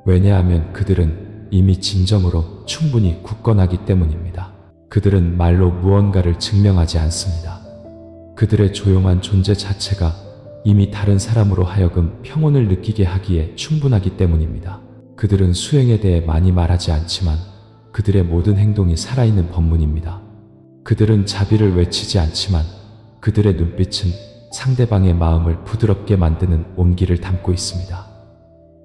왜냐하면 그들은 이미 진정으로 충분히 굳건하기 때문입니다. 그들은 말로 무언가를 증명하지 않습니다. 그들의 조용한 존재 자체가 이미 다른 사람으로 하여금 평온을 느끼게 하기에 충분하기 때문입니다. 그들은 수행에 대해 많이 말하지 않지만 그들의 모든 행동이 살아있는 법문입니다. 그들은 자비를 외치지 않지만 그들의 눈빛은 상대방의 마음을 부드럽게 만드는 온기를 담고 있습니다.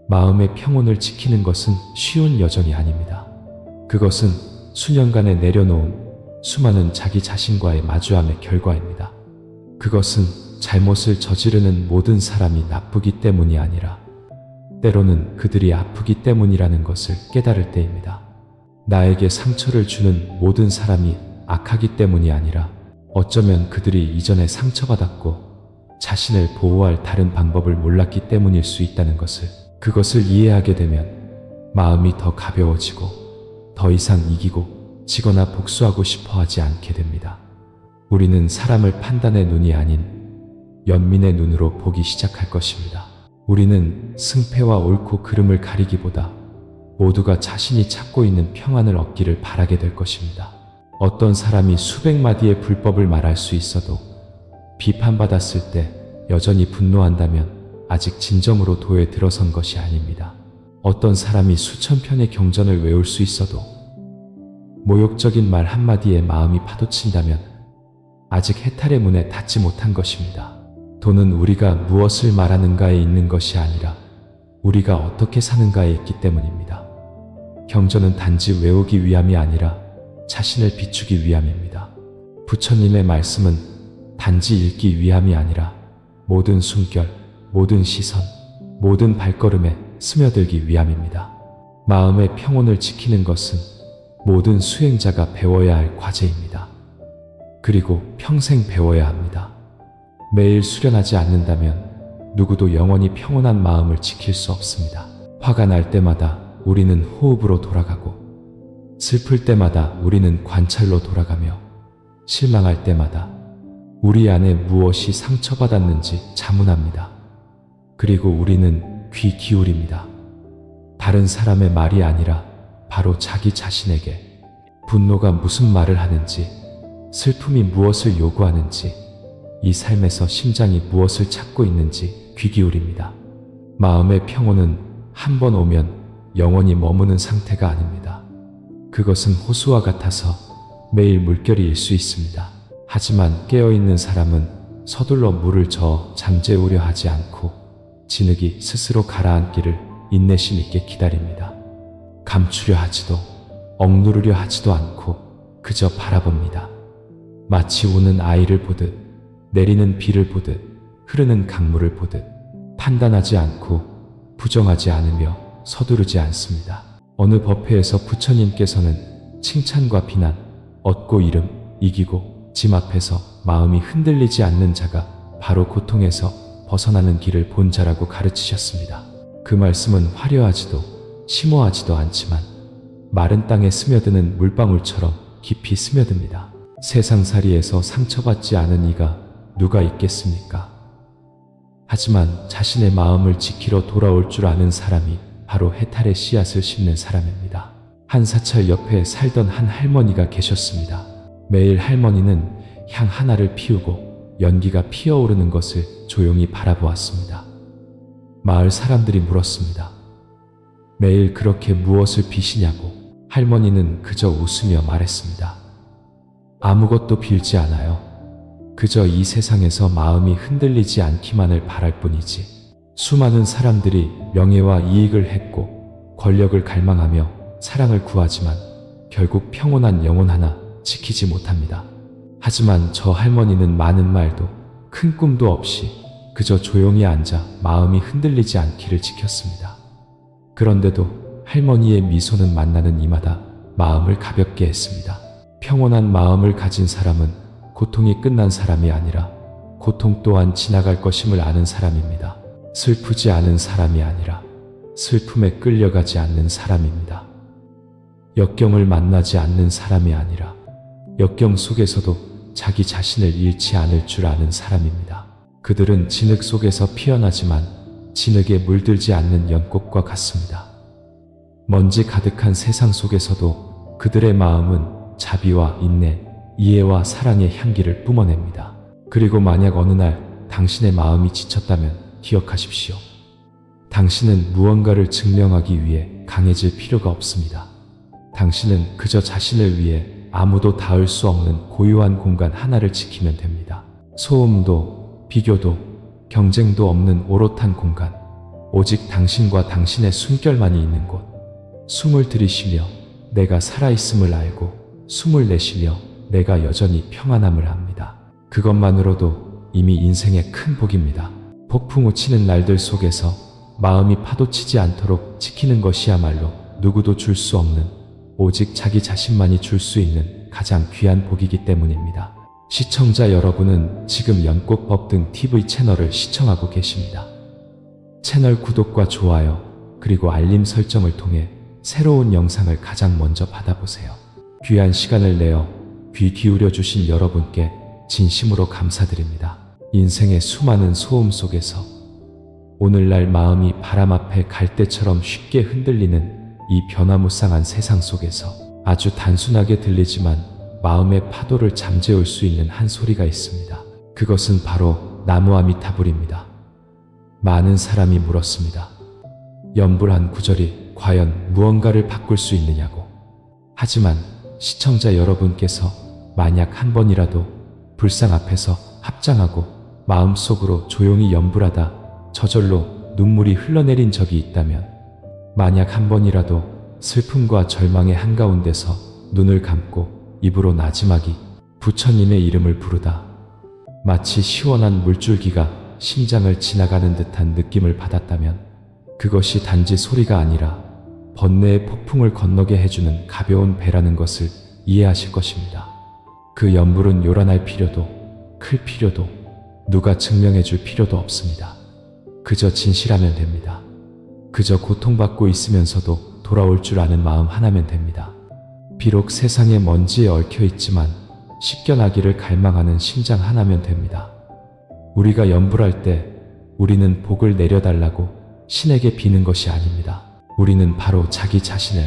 마음의 평온을 지키는 것은 쉬운 여정이 아닙니다. 그것은 수년간에 내려놓은 수많은 자기 자신과의 마주함의 결과입니다. 그것은 잘못을 저지르는 모든 사람이 나쁘기 때문이 아니라 때로는 그들이 아프기 때문이라는 것을 깨달을 때입니다. 나에게 상처를 주는 모든 사람이 악하기 때문이 아니라 어쩌면 그들이 이전에 상처받았고 자신을 보호할 다른 방법을 몰랐기 때문일 수 있다는 것을, 그것을 이해하게 되면 마음이 더 가벼워지고 더 이상 이기고 지거나 복수하고 싶어 하지 않게 됩니다. 우리는 사람을 판단의 눈이 아닌 연민의 눈으로 보기 시작할 것입니다. 우리는 승패와 옳고 그름을 가리기보다 모두가 자신이 찾고 있는 평안을 얻기를 바라게 될 것입니다. 어떤 사람이 수백 마디의 불법을 말할 수 있어도 비판받았을 때 여전히 분노한다면 아직 진정으로 도에 들어선 것이 아닙니다. 어떤 사람이 수천 편의 경전을 외울 수 있어도 모욕적인 말 한마디에 마음이 파도친다면 아직 해탈의 문에 닿지 못한 것입니다. 돈은 우리가 무엇을 말하는가에 있는 것이 아니라 우리가 어떻게 사는가에 있기 때문입니다. 경전은 단지 외우기 위함이 아니라 자신을 비추기 위함입니다. 부처님의 말씀은 단지 읽기 위함이 아니라 모든 숨결, 모든 시선, 모든 발걸음에 스며들기 위함입니다. 마음의 평온을 지키는 것은 모든 수행자가 배워야 할 과제입니다. 그리고 평생 배워야 합니다. 매일 수련하지 않는다면 누구도 영원히 평온한 마음을 지킬 수 없습니다. 화가 날 때마다 우리는 호흡으로 돌아가고, 슬플 때마다 우리는 관찰로 돌아가며, 실망할 때마다 우리 안에 무엇이 상처받았는지 자문합니다. 그리고 우리는 귀 기울입니다. 다른 사람의 말이 아니라 바로 자기 자신에게 분노가 무슨 말을 하는지, 슬픔이 무엇을 요구하는지, 이 삶에서 심장이 무엇을 찾고 있는지 귀 기울입니다. 마음의 평온은 한 번 오면 영원히 머무는 상태가 아닙니다. 그것은 호수와 같아서 매일 물결이일 수 있습니다. 하지만 깨어있는 사람은 서둘러 물을 저어 잠재우려 하지 않고 진흙이 스스로 가라앉기를 인내심 있게 기다립니다. 감추려 하지도 억누르려 하지도 않고 그저 바라봅니다. 마치 우는 아이를 보듯, 내리는 비를 보듯, 흐르는 강물을 보듯 판단하지 않고 부정하지 않으며 서두르지 않습니다. 어느 법회에서 부처님께서는 칭찬과 비난, 얻고 이름, 이기고 짐 앞에서 마음이 흔들리지 않는 자가 바로 고통에서 벗어나는 길을 본 자라고 가르치셨습니다. 그 말씀은 화려하지도 심오하지도 않지만 마른 땅에 스며드는 물방울처럼 깊이 스며듭니다. 세상살이에서 상처받지 않은 이가 누가 있겠습니까? 하지만 자신의 마음을 지키러 돌아올 줄 아는 사람이 바로 해탈의 씨앗을 심는 사람입니다. 한 사찰 옆에 살던 한 할머니가 계셨습니다. 매일 할머니는 향 하나를 피우고 연기가 피어오르는 것을 조용히 바라보았습니다. 마을 사람들이 물었습니다. 매일 그렇게 무엇을 비시냐고. 할머니는 그저 웃으며 말했습니다. 아무것도 빌지 않아요. 그저 이 세상에서 마음이 흔들리지 않기만을 바랄 뿐이지. 수많은 사람들이 명예와 이익을 했고 권력을 갈망하며 사랑을 구하지만 결국 평온한 영혼 하나 지키지 못합니다. 하지만 저 할머니는 많은 말도 큰 꿈도 없이 그저 조용히 앉아 마음이 흔들리지 않기를 지켰습니다. 그런데도 할머니의 미소는 만나는 이마다 마음을 가볍게 했습니다. 평온한 마음을 가진 사람은 고통이 끝난 사람이 아니라 고통 또한 지나갈 것임을 아는 사람입니다. 슬프지 않은 사람이 아니라 슬픔에 끌려가지 않는 사람입니다. 역경을 만나지 않는 사람이 아니라 역경 속에서도 자기 자신을 잃지 않을 줄 아는 사람입니다. 그들은 진흙 속에서 피어나지만 진흙에 물들지 않는 연꽃과 같습니다. 먼지 가득한 세상 속에서도 그들의 마음은 자비와 인내, 이해와 사랑의 향기를 뿜어냅니다. 그리고 만약 어느 날 당신의 마음이 지쳤다면 기억하십시오. 당신은 무언가를 증명하기 위해 강해질 필요가 없습니다. 당신은 그저 자신을 위해 아무도 닿을 수 없는 고요한 공간 하나를 지키면 됩니다. 소음도, 비교도, 경쟁도 없는 오롯한 공간, 오직 당신과 당신의 숨결만이 있는 곳. 숨을 들이쉬며 내가 살아있음을 알고 숨을 내쉬며 내가 여전히 평안함을 압니다. 그것만으로도 이미 인생의 큰 복입니다. 폭풍우 치는 날들 속에서 마음이 파도치지 않도록 지키는 것이야말로 누구도 줄 수 없는, 오직 자기 자신만이 줄 수 있는 가장 귀한 복이기 때문입니다. 시청자 여러분은 지금 연꽃법 등 TV 채널을 시청하고 계십니다. 채널 구독과 좋아요 그리고 알림 설정을 통해 새로운 영상을 가장 먼저 받아보세요. 귀한 시간을 내어 귀 기울여 주신 여러분께 진심으로 감사드립니다. 인생의 수많은 소음 속에서 오늘날 마음이 바람 앞에 갈대처럼 쉽게 흔들리는 이 변화무쌍한 세상 속에서 아주 단순하게 들리지만 마음의 파도를 잠재울 수 있는 한 소리가 있습니다. 그것은 바로 나무 아미타불입니다. 많은 사람이 물었습니다. 연불한 구절이 과연 무언가를 바꿀 수 있느냐고. 하지만 시청자 여러분께서 만약 한 번이라도 불상 앞에서 합장하고 마음속으로 조용히 염불하다 저절로 눈물이 흘러내린 적이 있다면, 만약 한 번이라도 슬픔과 절망의 한가운데서 눈을 감고 입으로 나지막이 부처님의 이름을 부르다 마치 시원한 물줄기가 심장을 지나가는 듯한 느낌을 받았다면, 그것이 단지 소리가 아니라 번뇌의 폭풍을 건너게 해주는 가벼운 배라는 것을 이해하실 것입니다. 그 연불은 요란할 필요도 클 필요도 누가 증명해 줄 필요도 없습니다. 그저 진실하면 됩니다. 그저 고통받고 있으면서도 돌아올 줄 아는 마음 하나면 됩니다. 비록 세상에 먼지에 얽혀 있지만 씻겨나기를 갈망하는 심장 하나면 됩니다. 우리가 연불할 때 우리는 복을 내려달라고 신에게 비는 것이 아닙니다. 우리는 바로 자기 자신을,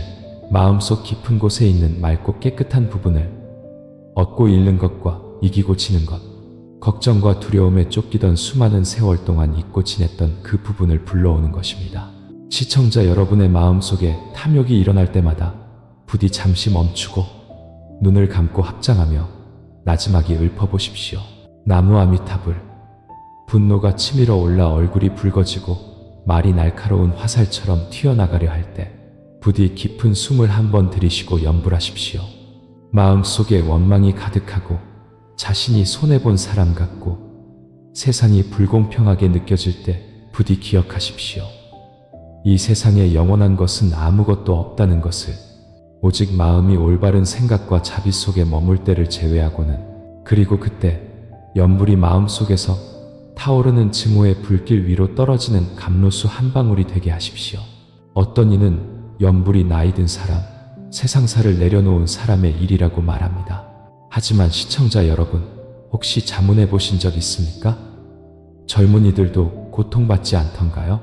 마음속 깊은 곳에 있는 맑고 깨끗한 부분을, 얻고 잃는 것과 이기고 지는 것, 걱정과 두려움에 쫓기던 수많은 세월 동안 잊고 지냈던 그 부분을 불러오는 것입니다. 시청자 여러분의 마음속에 탐욕이 일어날 때마다 부디 잠시 멈추고 눈을 감고 합장하며 나지막이 읊어보십시오. 나무 아미타불. 분노가 치밀어 올라 얼굴이 붉어지고 말이 날카로운 화살처럼 튀어나가려 할 때 부디 깊은 숨을 한번 들이쉬고 염불하십시오. 마음속에 원망이 가득하고 자신이 손해본 사람 같고 세상이 불공평하게 느껴질 때 부디 기억하십시오. 이 세상에 영원한 것은 아무것도 없다는 것을, 오직 마음이 올바른 생각과 자비 속에 머물 때를 제외하고는. 그리고 그때 연불이 마음속에서 타오르는 증오의 불길 위로 떨어지는 감로수 한 방울이 되게 하십시오. 어떤 이는 연불이 나이 든 사람, 세상사를 내려놓은 사람의 일이라고 말합니다. 하지만 시청자 여러분, 혹시 자문해 보신 적 있습니까? 젊은이들도 고통받지 않던가요?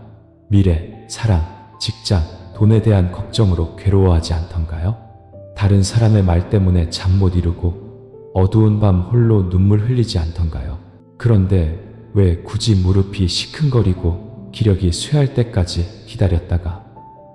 미래, 사랑, 직장, 돈에 대한 걱정으로 괴로워하지 않던가요? 다른 사람의 말 때문에 잠 못 이루고 어두운 밤 홀로 눈물 흘리지 않던가요? 그런데 왜 굳이 무릎이 시큰거리고 기력이 쇠할 때까지 기다렸다가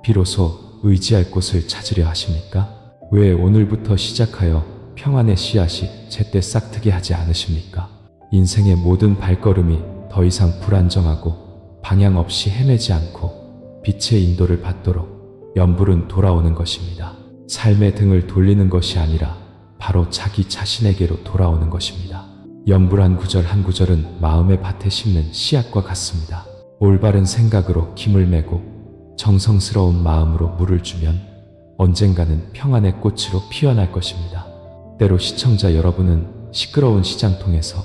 비로소 의지할 곳을 찾으려 하십니까? 왜 오늘부터 시작하여 평안의 씨앗이 제때 싹트게 하지 않으십니까? 인생의 모든 발걸음이 더 이상 불안정하고 방향 없이 헤매지 않고 빛의 인도를 받도록 연불은 돌아오는 것입니다. 삶의 등을 돌리는 것이 아니라 바로 자기 자신에게로 돌아오는 것입니다. 연불 한 구절 한 구절은 마음의 밭에 심는 씨앗과 같습니다. 올바른 생각으로 김을 메고 정성스러운 마음으로 물을 주면 언젠가는 평안의 꽃으로 피어날 것입니다. 때로 시청자 여러분은 시끄러운 시장통에서,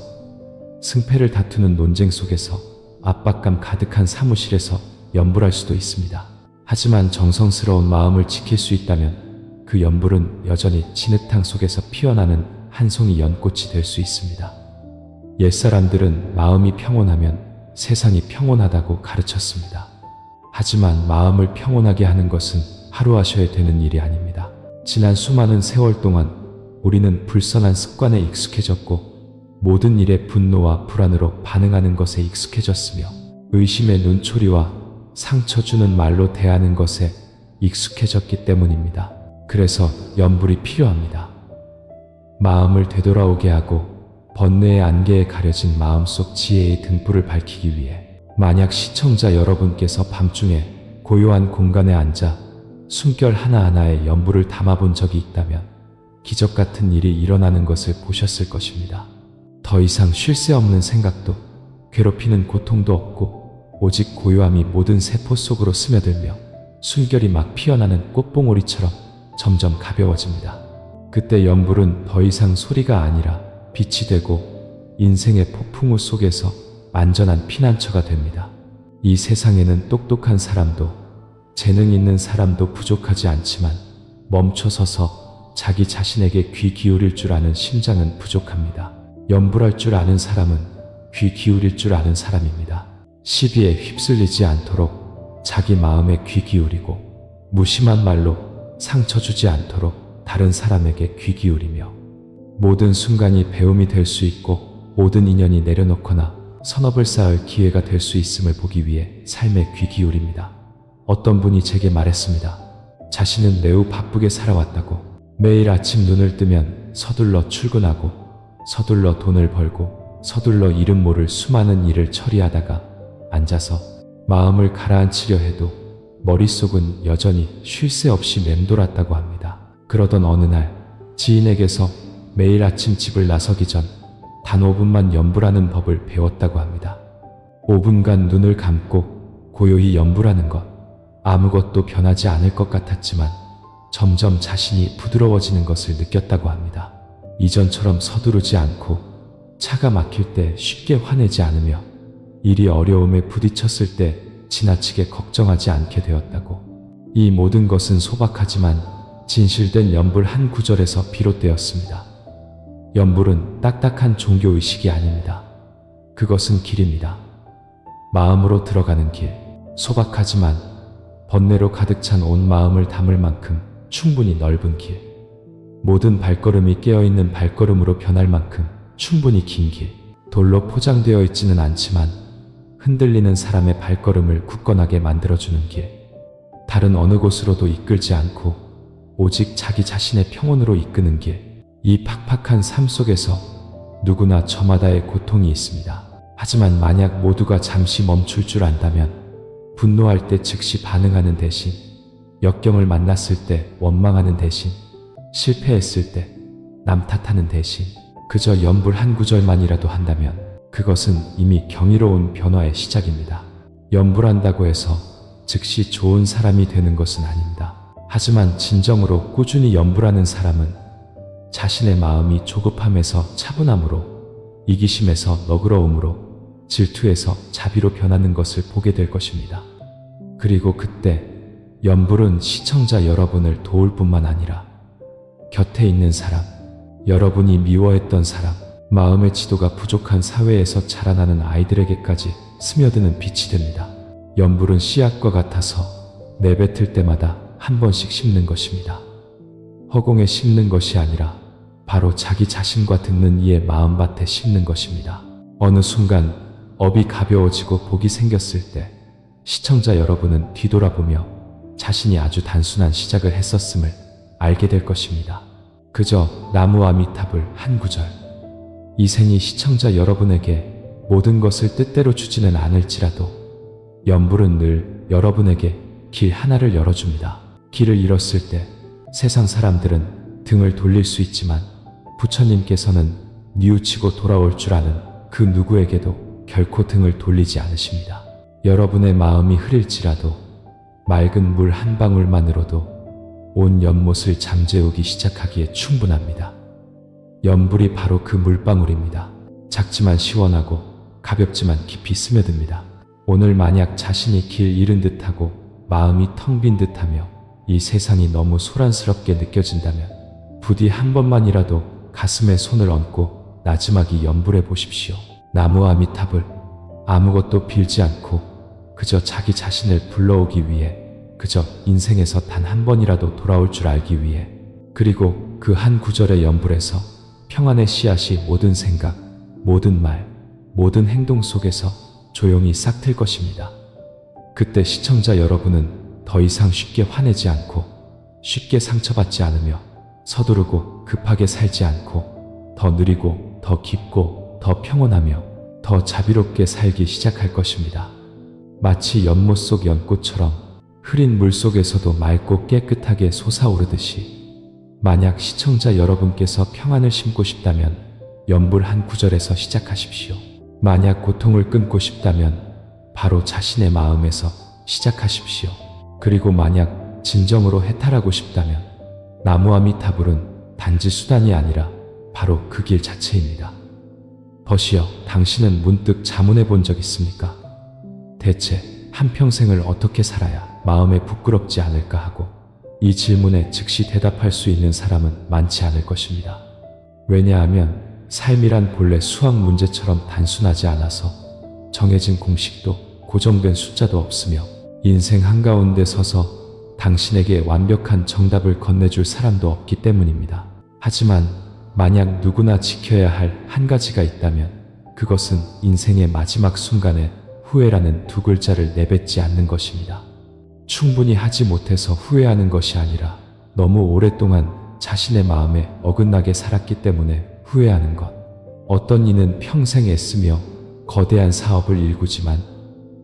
승패를 다투는 논쟁 속에서, 압박감 가득한 사무실에서 연불할 수도 있습니다. 하지만 정성스러운 마음을 지킬 수 있다면 그 연불은 여전히 진흙탕 속에서 피어나는 한 송이 연꽃이 될 수 있습니다. 옛사람들은 마음이 평온하면 세상이 평온하다고 가르쳤습니다. 하지만 마음을 평온하게 하는 것은 하루 하셔야 되는 일이 아닙니다. 지난 수많은 세월 동안 우리는 불선한 습관에 익숙해졌고 모든 일에 분노와 불안으로 반응하는 것에 익숙해졌으며 의심의 눈초리와 상처 주는 말로 대하는 것에 익숙해졌기 때문입니다. 그래서 연불이 필요합니다. 마음을 되돌아오게 하고 번뇌의 안개에 가려진 마음속 지혜의 등불을 밝히기 위해, 만약 시청자 여러분께서 밤중에 고요한 공간에 앉아 숨결 하나하나에 연불을 담아본 적이 있다면 기적 같은 일이 일어나는 것을 보셨을 것입니다. 더 이상 쉴 새 없는 생각도 괴롭히는 고통도 없고 오직 고요함이 모든 세포 속으로 스며들며 숨결이 막 피어나는 꽃봉오리처럼 점점 가벼워집니다. 그때 연불은 더 이상 소리가 아니라 빛이 되고 인생의 폭풍우 속에서 안전한 피난처가 됩니다. 이 세상에는 똑똑한 사람도 재능 있는 사람도 부족하지 않지만 멈춰서서 자기 자신에게 귀 기울일 줄 아는 심장은 부족합니다. 연불할 줄 아는 사람은 귀 기울일 줄 아는 사람입니다. 시비에 휩쓸리지 않도록 자기 마음에 귀 기울이고 무심한 말로 상처 주지 않도록 다른 사람에게 귀 기울이며 모든 순간이 배움이 될 수 있고 모든 인연이 내려놓거나 선업을 쌓을 기회가 될 수 있음을 보기 위해 삶에 귀 기울입니다. 어떤 분이 제게 말했습니다. 자신은 매우 바쁘게 살아왔다고. 매일 아침 눈을 뜨면 서둘러 출근하고 서둘러 돈을 벌고 서둘러 이름 모를 수많은 일을 처리하다가 앉아서 마음을 가라앉히려 해도 머릿속은 여전히 쉴 새 없이 맴돌았다고 합니다. 그러던 어느 날 지인에게서 매일 아침 집을 나서기 전 단 5분만 염불하는 법을 배웠다고 합니다. 5분간 눈을 감고 고요히 염불하는 것. 아무것도 변하지 않을 것 같았지만 점점 자신이 부드러워지는 것을 느꼈다고 합니다. 이전처럼 서두르지 않고 차가 막힐 때 쉽게 화내지 않으며 일이 어려움에 부딪혔을 때 지나치게 걱정하지 않게 되었다고. 이 모든 것은 소박하지만 진실된 염불 한 구절에서 비롯되었습니다. 염불은 딱딱한 종교의식이 아닙니다. 그것은 길입니다. 마음으로 들어가는 길. 소박하지만 번뇌로 가득 찬 온 마음을 담을 만큼 충분히 넓은 길. 모든 발걸음이 깨어있는 발걸음으로 변할 만큼 충분히 긴 길. 돌로 포장되어 있지는 않지만 흔들리는 사람의 발걸음을 굳건하게 만들어주는 길. 다른 어느 곳으로도 이끌지 않고 오직 자기 자신의 평온으로 이끄는 길. 이 팍팍한 삶 속에서 누구나 저마다의 고통이 있습니다. 하지만 만약 모두가 잠시 멈출 줄 안다면 분노할 때 즉시 반응하는 대신, 역경을 만났을 때 원망하는 대신, 실패했을 때 남 탓하는 대신 그저 염불 한 구절만이라도 한다면 그것은 이미 경이로운 변화의 시작입니다. 염불한다고 해서 즉시 좋은 사람이 되는 것은 아닙니다. 하지만 진정으로 꾸준히 염불하는 사람은 자신의 마음이 조급함에서 차분함으로, 이기심에서 너그러움으로, 질투에서 자비로 변하는 것을 보게 될 것입니다. 그리고 그때 염불은 시청자 여러분을 도울 뿐만 아니라 곁에 있는 사람, 여러분이 미워했던 사람, 마음의 지도가 부족한 사회에서 자라나는 아이들에게까지 스며드는 빛이 됩니다. 염불은 씨앗과 같아서 내뱉을 때마다 한 번씩 심는 것입니다. 허공에 심는 것이 아니라 바로 자기 자신과 듣는 이의 마음밭에 심는 것입니다. 어느 순간 업이 가벼워지고 복이 생겼을 때 시청자 여러분은 뒤돌아보며 자신이 아주 단순한 시작을 했었음을 알게 될 것입니다. 그저 나무 아미탑을 한 구절. 이 생이 시청자 여러분에게 모든 것을 뜻대로 주지는 않을지라도 염불은 늘 여러분에게 길 하나를 열어줍니다. 길을 잃었을 때 세상 사람들은 등을 돌릴 수 있지만 부처님께서는 뉘우치고 돌아올 줄 아는 그 누구에게도 결코 등을 돌리지 않으십니다. 여러분의 마음이 흐릴지라도 맑은 물 한 방울만으로도 온 연못을 잠재우기 시작하기에 충분합니다. 염불이 바로 그 물방울입니다. 작지만 시원하고 가볍지만 깊이 스며듭니다. 오늘 만약 자신이 길 잃은 듯하고 마음이 텅 빈 듯하며 이 세상이 너무 소란스럽게 느껴진다면 부디 한 번만이라도 가슴에 손을 얹고 나지막이 염불해 보십시오. 나무 아미탑을 아무것도 빌지 않고 그저 자기 자신을 불러오기 위해, 그저 인생에서 단 한 번이라도 돌아올 줄 알기 위해, 그리고 그 한 구절의 염불에서 평안의 씨앗이 모든 생각, 모든 말, 모든 행동 속에서 조용히 싹틀 것입니다. 그때 시청자 여러분은 더 이상 쉽게 화내지 않고 쉽게 상처받지 않으며 서두르고 급하게 살지 않고 더 느리고 더 깊고 더 평온하며 더 자비롭게 살기 시작할 것입니다. 마치 연못 속 연꽃처럼 흐린 물 속에서도 맑고 깨끗하게 솟아오르듯이 만약 시청자 여러분께서 평안을 심고 싶다면 염불 한 구절에서 시작하십시오. 만약 고통을 끊고 싶다면 바로 자신의 마음에서 시작하십시오. 그리고 만약 진정으로 해탈하고 싶다면 나무 아미타불은 단지 수단이 아니라 바로 그 길 자체입니다. 벗이여, 당신은 문득 자문해 본 적 있습니까? 대체 한평생을 어떻게 살아야 마음에 부끄럽지 않을까 하고 이 질문에 즉시 대답할 수 있는 사람은 많지 않을 것입니다. 왜냐하면 삶이란 본래 수학 문제처럼 단순하지 않아서 정해진 공식도 고정된 숫자도 없으며 인생 한가운데 서서 당신에게 완벽한 정답을 건네줄 사람도 없기 때문입니다. 하지만 만약 누구나 지켜야 할 한 가지가 있다면 그것은 인생의 마지막 순간에 후회라는 두 글자를 내뱉지 않는 것입니다. 충분히 하지 못해서 후회하는 것이 아니라 너무 오랫동안 자신의 마음에 어긋나게 살았기 때문에 후회하는 것. 어떤 이는 평생 애쓰며 거대한 사업을 일구지만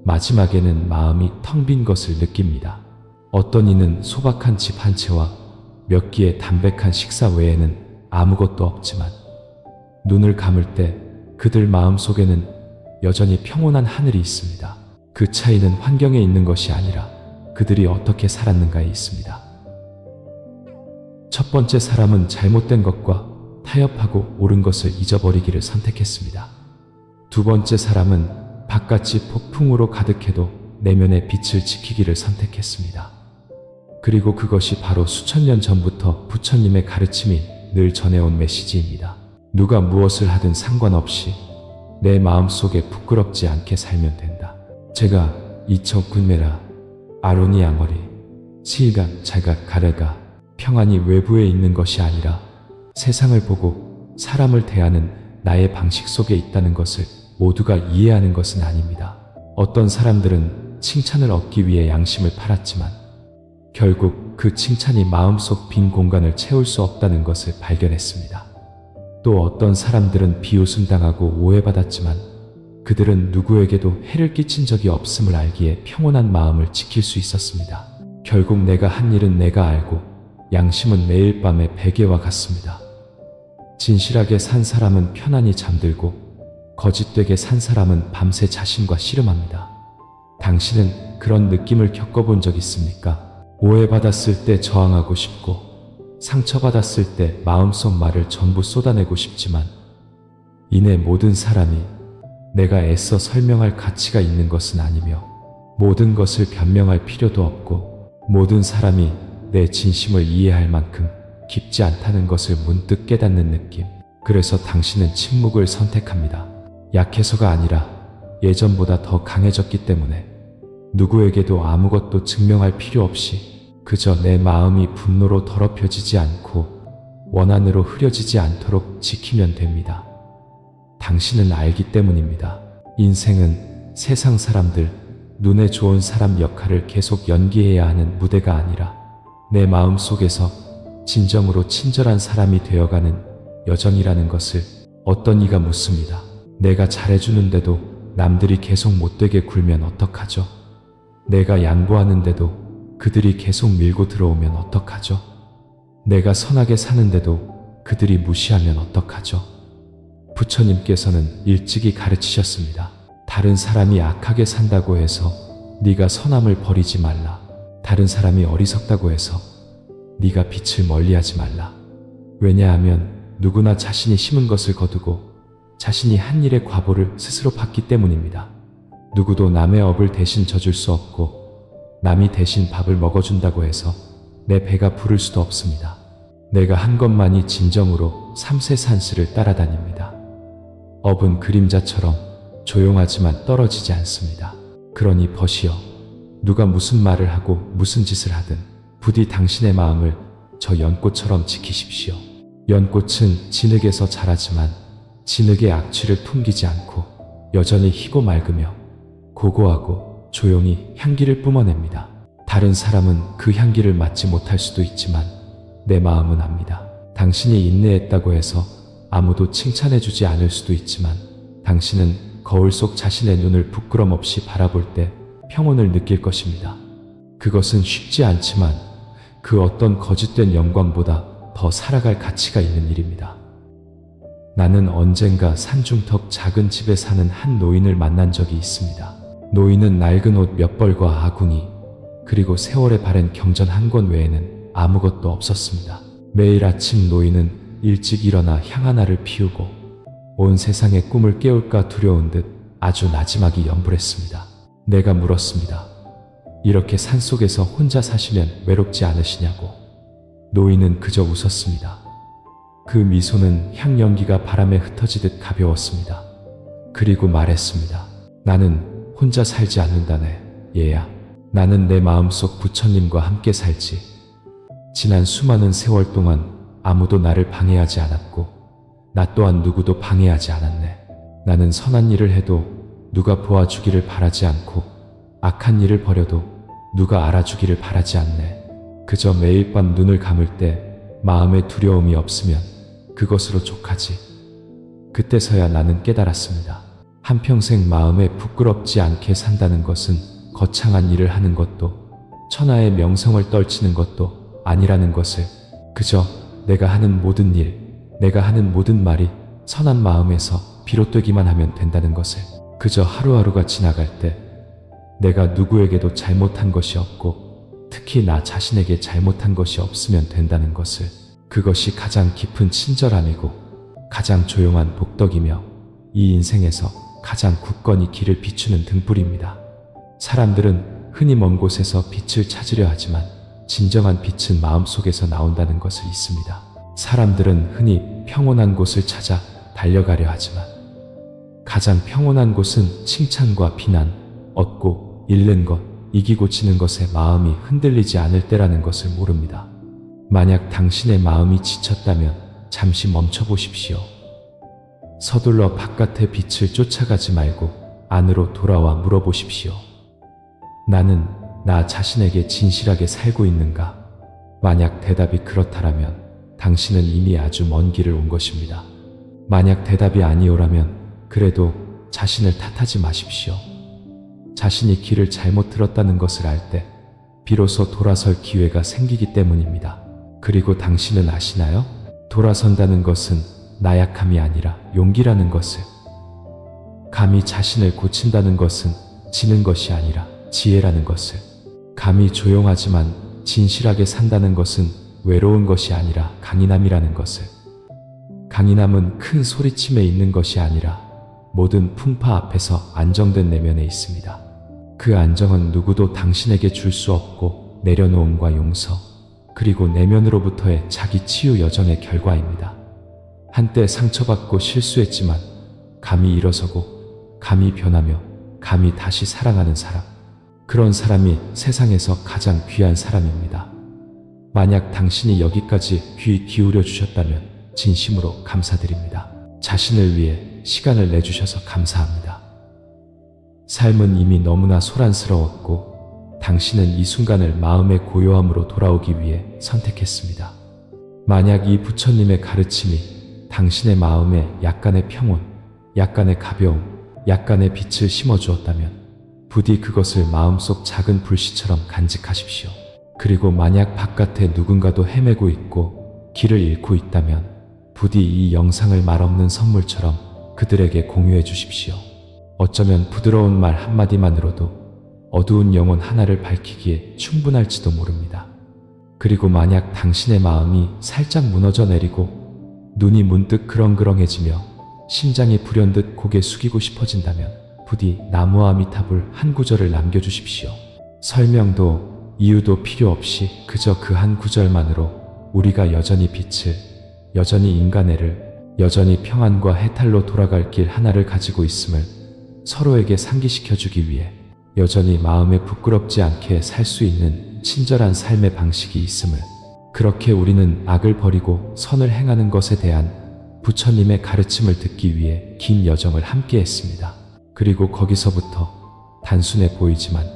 마지막에는 마음이 텅 빈 것을 느낍니다. 어떤 이는 소박한 집 한 채와 몇 끼의 담백한 식사 외에는 아무것도 없지만 눈을 감을 때 그들 마음 속에는 여전히 평온한 하늘이 있습니다. 그 차이는 환경에 있는 것이 아니라 그들이 어떻게 살았는가에 있습니다. 첫 번째 사람은 잘못된 것과 타협하고 옳은 것을 잊어버리기를 선택했습니다. 두 번째 사람은 바깥이 폭풍으로 가득해도 내면의 빛을 지키기를 선택했습니다. 그리고 그것이 바로 수천 년 전부터 부처님의 가르침이 늘 전해온 메시지입니다. 누가 무엇을 하든 상관없이 내 마음속에 부끄럽지 않게 살면 된다. 제가 이처군메라 아로니 양어리 시일간 자각 가래가 평안이 외부에 있는 것이 아니라 세상을 보고 사람을 대하는 나의 방식 속에 있다는 것을 모두가 이해하는 것은 아닙니다. 어떤 사람들은 칭찬을 얻기 위해 양심을 팔았지만 결국 그 칭찬이 마음속 빈 공간을 채울 수 없다는 것을 발견했습니다. 또 어떤 사람들은 비웃음당하고 오해받았지만 그들은 누구에게도 해를 끼친 적이 없음을 알기에 평온한 마음을 지킬 수 있었습니다. 결국 내가 한 일은 내가 알고 양심은 매일 밤의 베개와 같습니다. 진실하게 산 사람은 편안히 잠들고 거짓되게 산 사람은 밤새 자신과 씨름합니다. 당신은 그런 느낌을 겪어본 적 있습니까? 오해받았을 때 저항하고 싶고 상처받았을 때 마음속 말을 전부 쏟아내고 싶지만 이내 모든 사람이 내가 애써 설명할 가치가 있는 것은 아니며 모든 것을 변명할 필요도 없고 모든 사람이 내 진심을 이해할 만큼 깊지 않다는 것을 문득 깨닫는 느낌. 그래서 당신은 침묵을 선택합니다. 약해서가 아니라 예전보다 더 강해졌기 때문에 누구에게도 아무것도 증명할 필요 없이 그저 내 마음이 분노로 더럽혀지지 않고 원한으로 흐려지지 않도록 지키면 됩니다. 당신은 알기 때문입니다. 인생은 세상 사람들, 눈에 좋은 사람 역할을 계속 연기해야 하는 무대가 아니라 내 마음 속에서 진정으로 친절한 사람이 되어가는 여정이라는 것을. 어떤 이가 묻습니다. 내가 잘해주는데도 남들이 계속 못되게 굴면 어떡하죠? 내가 양보하는데도 그들이 계속 밀고 들어오면 어떡하죠? 내가 선하게 사는데도 그들이 무시하면 어떡하죠? 부처님께서는 일찍이 가르치셨습니다. 다른 사람이 악하게 산다고 해서 네가 선함을 버리지 말라. 다른 사람이 어리석다고 해서 네가 빛을 멀리하지 말라. 왜냐하면 누구나 자신이 심은 것을 거두고 자신이 한 일의 과보를 스스로 받기 때문입니다. 누구도 남의 업을 대신 져줄 수 없고 남이 대신 밥을 먹어준다고 해서 내 배가 부를 수도 없습니다. 내가 한 것만이 진정으로 삼세산수를 따라다닙니다. 업은 그림자처럼 조용하지만 떨어지지 않습니다. 그러니 벗이여, 누가 무슨 말을 하고 무슨 짓을 하든 부디 당신의 마음을 저 연꽃처럼 지키십시오. 연꽃은 진흙에서 자라지만 진흙의 악취를 풍기지 않고 여전히 희고 맑으며 고고하고 조용히 향기를 뿜어냅니다. 다른 사람은 그 향기를 맡지 못할 수도 있지만 내 마음은 압니다. 당신이 인내했다고 해서 아무도 칭찬해주지 않을 수도 있지만 당신은 거울 속 자신의 눈을 부끄럼 없이 바라볼 때 평온을 느낄 것입니다. 그것은 쉽지 않지만 그 어떤 거짓된 영광보다 더 살아갈 가치가 있는 일입니다. 나는 언젠가 산중턱 작은 집에 사는 한 노인을 만난 적이 있습니다. 노인은 낡은 옷 몇 벌과 아궁이 그리고 세월에 바랜 경전 한 권 외에는 아무것도 없었습니다. 매일 아침 노인은 일찍 일어나 향 하나를 피우고 온 세상의 꿈을 깨울까 두려운 듯 아주 나지막이 염불했습니다. 내가 물었습니다. 이렇게 산속에서 혼자 사시면 외롭지 않으시냐고. 노인은 그저 웃었습니다. 그 미소는 향 연기가 바람에 흩어지듯 가벼웠습니다. 그리고 말했습니다. 나는 혼자 살지 않는다네, 얘야. 나는 내 마음속 부처님과 함께 살지. 지난 수많은 세월 동안 아무도 나를 방해하지 않았고 나 또한 누구도 방해하지 않았네. 나는 선한 일을 해도 누가 보아주기를 바라지 않고 악한 일을 벌여도 누가 알아주기를 바라지 않네. 그저 매일 밤 눈을 감을 때 마음에 두려움이 없으면 그것으로 족하지. 그때서야 나는 깨달았습니다. 한평생 마음에 부끄럽지 않게 산다는 것은 거창한 일을 하는 것도 천하의 명성을 떨치는 것도 아니라는 것을, 그저 내가 하는 모든 일, 내가 하는 모든 말이 선한 마음에서 비롯되기만 하면 된다는 것을, 그저 하루하루가 지나갈 때 내가 누구에게도 잘못한 것이 없고 특히 나 자신에게 잘못한 것이 없으면 된다는 것을, 그것이 가장 깊은 친절함이고 가장 조용한 복덕이며 이 인생에서 가장 굳건히 길을 비추는 등불입니다. 사람들은 흔히 먼 곳에서 빛을 찾으려 하지만 진정한 빛은 마음속에서 나온다는 것을 잊습니다. 사람들은 흔히 평온한 곳을 찾아 달려가려 하지만 가장 평온한 곳은 칭찬과 비난, 얻고 잃는 것, 이기고 지는 것에 마음이 흔들리지 않을 때라는 것을 모릅니다. 만약 당신의 마음이 지쳤다면 잠시 멈춰보십시오. 서둘러 바깥의 빛을 쫓아가지 말고 안으로 돌아와 물어보십시오. 나는 나 자신에게 진실하게 살고 있는가? 만약 대답이 그렇다라면 당신은 이미 아주 먼 길을 온 것입니다. 만약 대답이 아니오라면 그래도 자신을 탓하지 마십시오. 자신이 길을 잘못 들었다는 것을 알 때 비로소 돌아설 기회가 생기기 때문입니다. 그리고 당신은 아시나요? 돌아선다는 것은 나약함이 아니라 용기라는 것을. 감히 자신을 고친다는 것은 지는 것이 아니라 지혜라는 것을. 감히 조용하지만 진실하게 산다는 것은 외로운 것이 아니라 강인함이라는 것을. 강인함은 큰 소리침에 있는 것이 아니라 모든 풍파 앞에서 안정된 내면에 있습니다. 그 안정은 누구도 당신에게 줄 수 없고 내려놓음과 용서, 그리고 내면으로부터의 자기 치유 여정의 결과입니다. 한때 상처받고 실수했지만 감히 일어서고 감히 변하며 감히 다시 사랑하는 사람, 그런 사람이 세상에서 가장 귀한 사람입니다. 만약 당신이 여기까지 귀 기울여 주셨다면 진심으로 감사드립니다. 자신을 위해 시간을 내주셔서 감사합니다. 삶은 이미 너무나 소란스러웠고 당신은 이 순간을 마음의 고요함으로 돌아오기 위해 선택했습니다. 만약 이 부처님의 가르침이 당신의 마음에 약간의 평온, 약간의 가벼움, 약간의 빛을 심어주었다면 부디 그것을 마음속 작은 불씨처럼 간직하십시오. 그리고 만약 바깥에 누군가도 헤매고 있고 길을 잃고 있다면 부디 이 영상을 말없는 선물처럼 그들에게 공유해 주십시오. 어쩌면 부드러운 말 한마디만으로도 어두운 영혼 하나를 밝히기에 충분할지도 모릅니다. 그리고 만약 당신의 마음이 살짝 무너져 내리고 눈이 문득 그렁그렁해지며 심장이 불현듯 고개 숙이고 싶어진다면 부디 나무아미타불 한 구절을 남겨주십시오. 설명도 이유도 필요 없이 그저 그 한 구절만으로 우리가 여전히 빛을, 여전히 인간애를, 여전히 평안과 해탈로 돌아갈 길 하나를 가지고 있음을 서로에게 상기시켜주기 위해 여전히 마음에 부끄럽지 않게 살 수 있는 친절한 삶의 방식이 있음을, 그렇게 우리는 악을 버리고 선을 행하는 것에 대한 부처님의 가르침을 듣기 위해 긴 여정을 함께 했습니다. 그리고 거기서부터 단순해 보이지만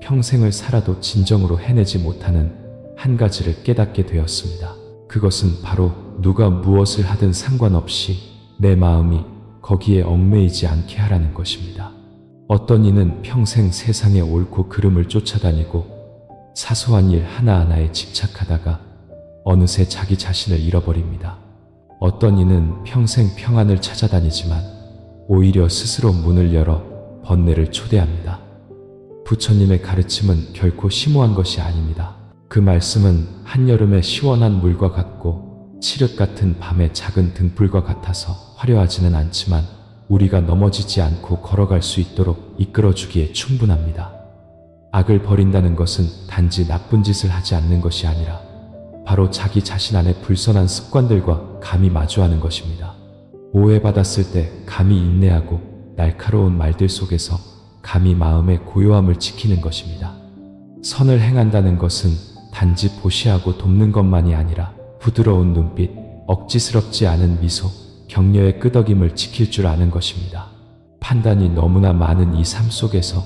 평생을 살아도 진정으로 해내지 못하는 한 가지를 깨닫게 되었습니다. 그것은 바로 누가 무엇을 하든 상관없이 내 마음이 거기에 얽매이지 않게 하라는 것입니다. 어떤 이는 평생 세상의 옳고 그름을 쫓아다니고 사소한 일 하나하나에 집착하다가 어느새 자기 자신을 잃어버립니다. 어떤 이는 평생 평안을 찾아다니지만 오히려 스스로 문을 열어 번뇌를 초대합니다. 부처님의 가르침은 결코 심오한 것이 아닙니다. 그 말씀은 한여름의 시원한 물과 같고 칠흑 같은 밤의 작은 등불과 같아서 화려하지는 않지만 우리가 넘어지지 않고 걸어갈 수 있도록 이끌어주기에 충분합니다. 악을 버린다는 것은 단지 나쁜 짓을 하지 않는 것이 아니라 바로 자기 자신 안의 불선한 습관들과 감히 마주하는 것입니다. 오해받았을 때 감히 인내하고 날카로운 말들 속에서 감히 마음의 고요함을 지키는 것입니다. 선을 행한다는 것은 단지 보시하고 돕는 것만이 아니라 부드러운 눈빛, 억지스럽지 않은 미소, 격려의 끄덕임을 지킬 줄 아는 것입니다. 판단이 너무나 많은 이 삶 속에서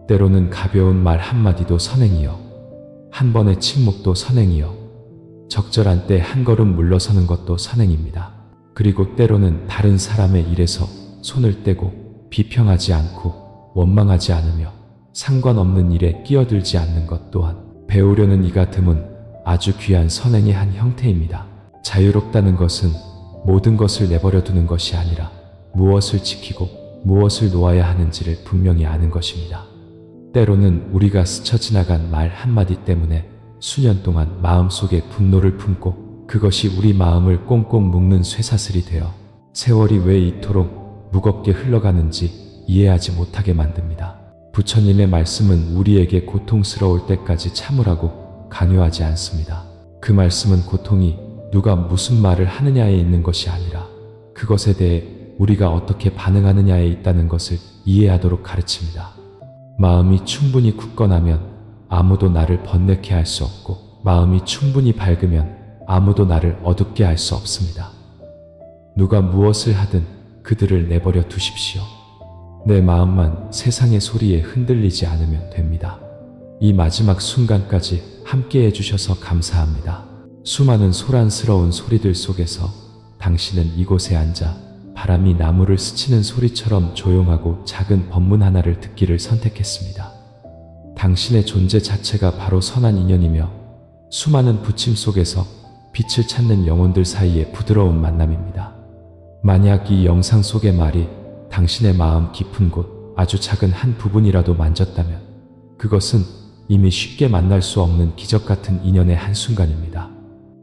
때로는 가벼운 말 한마디도 선행이요, 한 번의 침묵도 선행이요, 적절한 때 한 걸음 물러서는 것도 선행입니다. 그리고 때로는 다른 사람의 일에서 손을 떼고 비평하지 않고 원망하지 않으며 상관없는 일에 끼어들지 않는 것 또한 배우려는 이가 드문 아주 귀한 선행의 한 형태입니다. 자유롭다는 것은 모든 것을 내버려 두는 것이 아니라 무엇을 지키고 무엇을 놓아야 하는지를 분명히 아는 것입니다. 때로는 우리가 스쳐 지나간 말 한마디 때문에 수년 동안 마음속에 분노를 품고 그것이 우리 마음을 꽁꽁 묶는 쇠사슬이 되어 세월이 왜 이토록 무겁게 흘러가는지 이해하지 못하게 만듭니다. 부처님의 말씀은 우리에게 고통스러울 때까지 참으라고 강요하지 않습니다. 그 말씀은 고통이 누가 무슨 말을 하느냐에 있는 것이 아니라 그것에 대해 우리가 어떻게 반응하느냐에 있다는 것을 이해하도록 가르칩니다. 마음이 충분히 굳건하면 아무도 나를 번뇌케 할 수 없고 마음이 충분히 밝으면 아무도 나를 어둡게 할 수 없습니다. 누가 무엇을 하든 그들을 내버려 두십시오. 내 마음만 세상의 소리에 흔들리지 않으면 됩니다. 이 마지막 순간까지 함께 해주셔서 감사합니다. 수많은 소란스러운 소리들 속에서 당신은 이곳에 앉아 바람이 나무를 스치는 소리처럼 조용하고 작은 법문 하나를 듣기를 선택했습니다. 당신의 존재 자체가 바로 선한 인연이며 수많은 부침 속에서 빛을 찾는 영혼들 사이의 부드러운 만남입니다. 만약 이 영상 속의 말이 당신의 마음 깊은 곳 아주 작은 한 부분이라도 만졌다면 그것은 이미 쉽게 만날 수 없는 기적 같은 인연의 한순간입니다.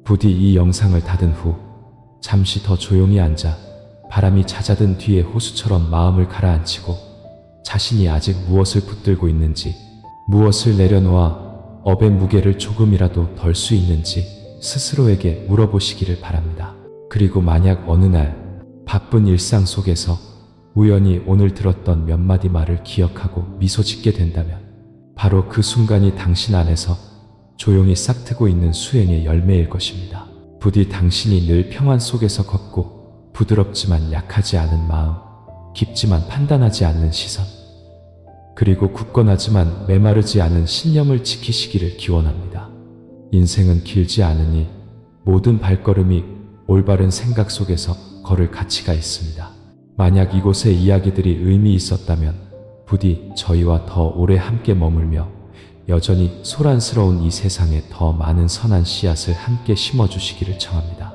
부디 이 영상을 닫은 후 잠시 더 조용히 앉아 바람이 잦아든 뒤에 호수처럼 마음을 가라앉히고 자신이 아직 무엇을 붙들고 있는지 무엇을 내려놓아 업의 무게를 조금이라도 덜 수 있는지 스스로에게 물어보시기를 바랍니다. 그리고 만약 어느 날 바쁜 일상 속에서 우연히 오늘 들었던 몇 마디 말을 기억하고 미소 짓게 된다면 바로 그 순간이 당신 안에서 조용히 싹트고 있는 수행의 열매일 것입니다. 부디 당신이 늘 평안 속에서 걷고 부드럽지만 약하지 않은 마음, 깊지만 판단하지 않는 시선, 그리고 굳건하지만 메마르지 않은 신념을 지키시기를 기원합니다. 인생은 길지 않으니 모든 발걸음이 올바른 생각 속에서 걸을 가치가 있습니다. 만약 이곳의 이야기들이 의미 있었다면 부디 저희와 더 오래 함께 머물며 여전히 소란스러운 이 세상에 더 많은 선한 씨앗을 함께 심어주시기를 청합니다.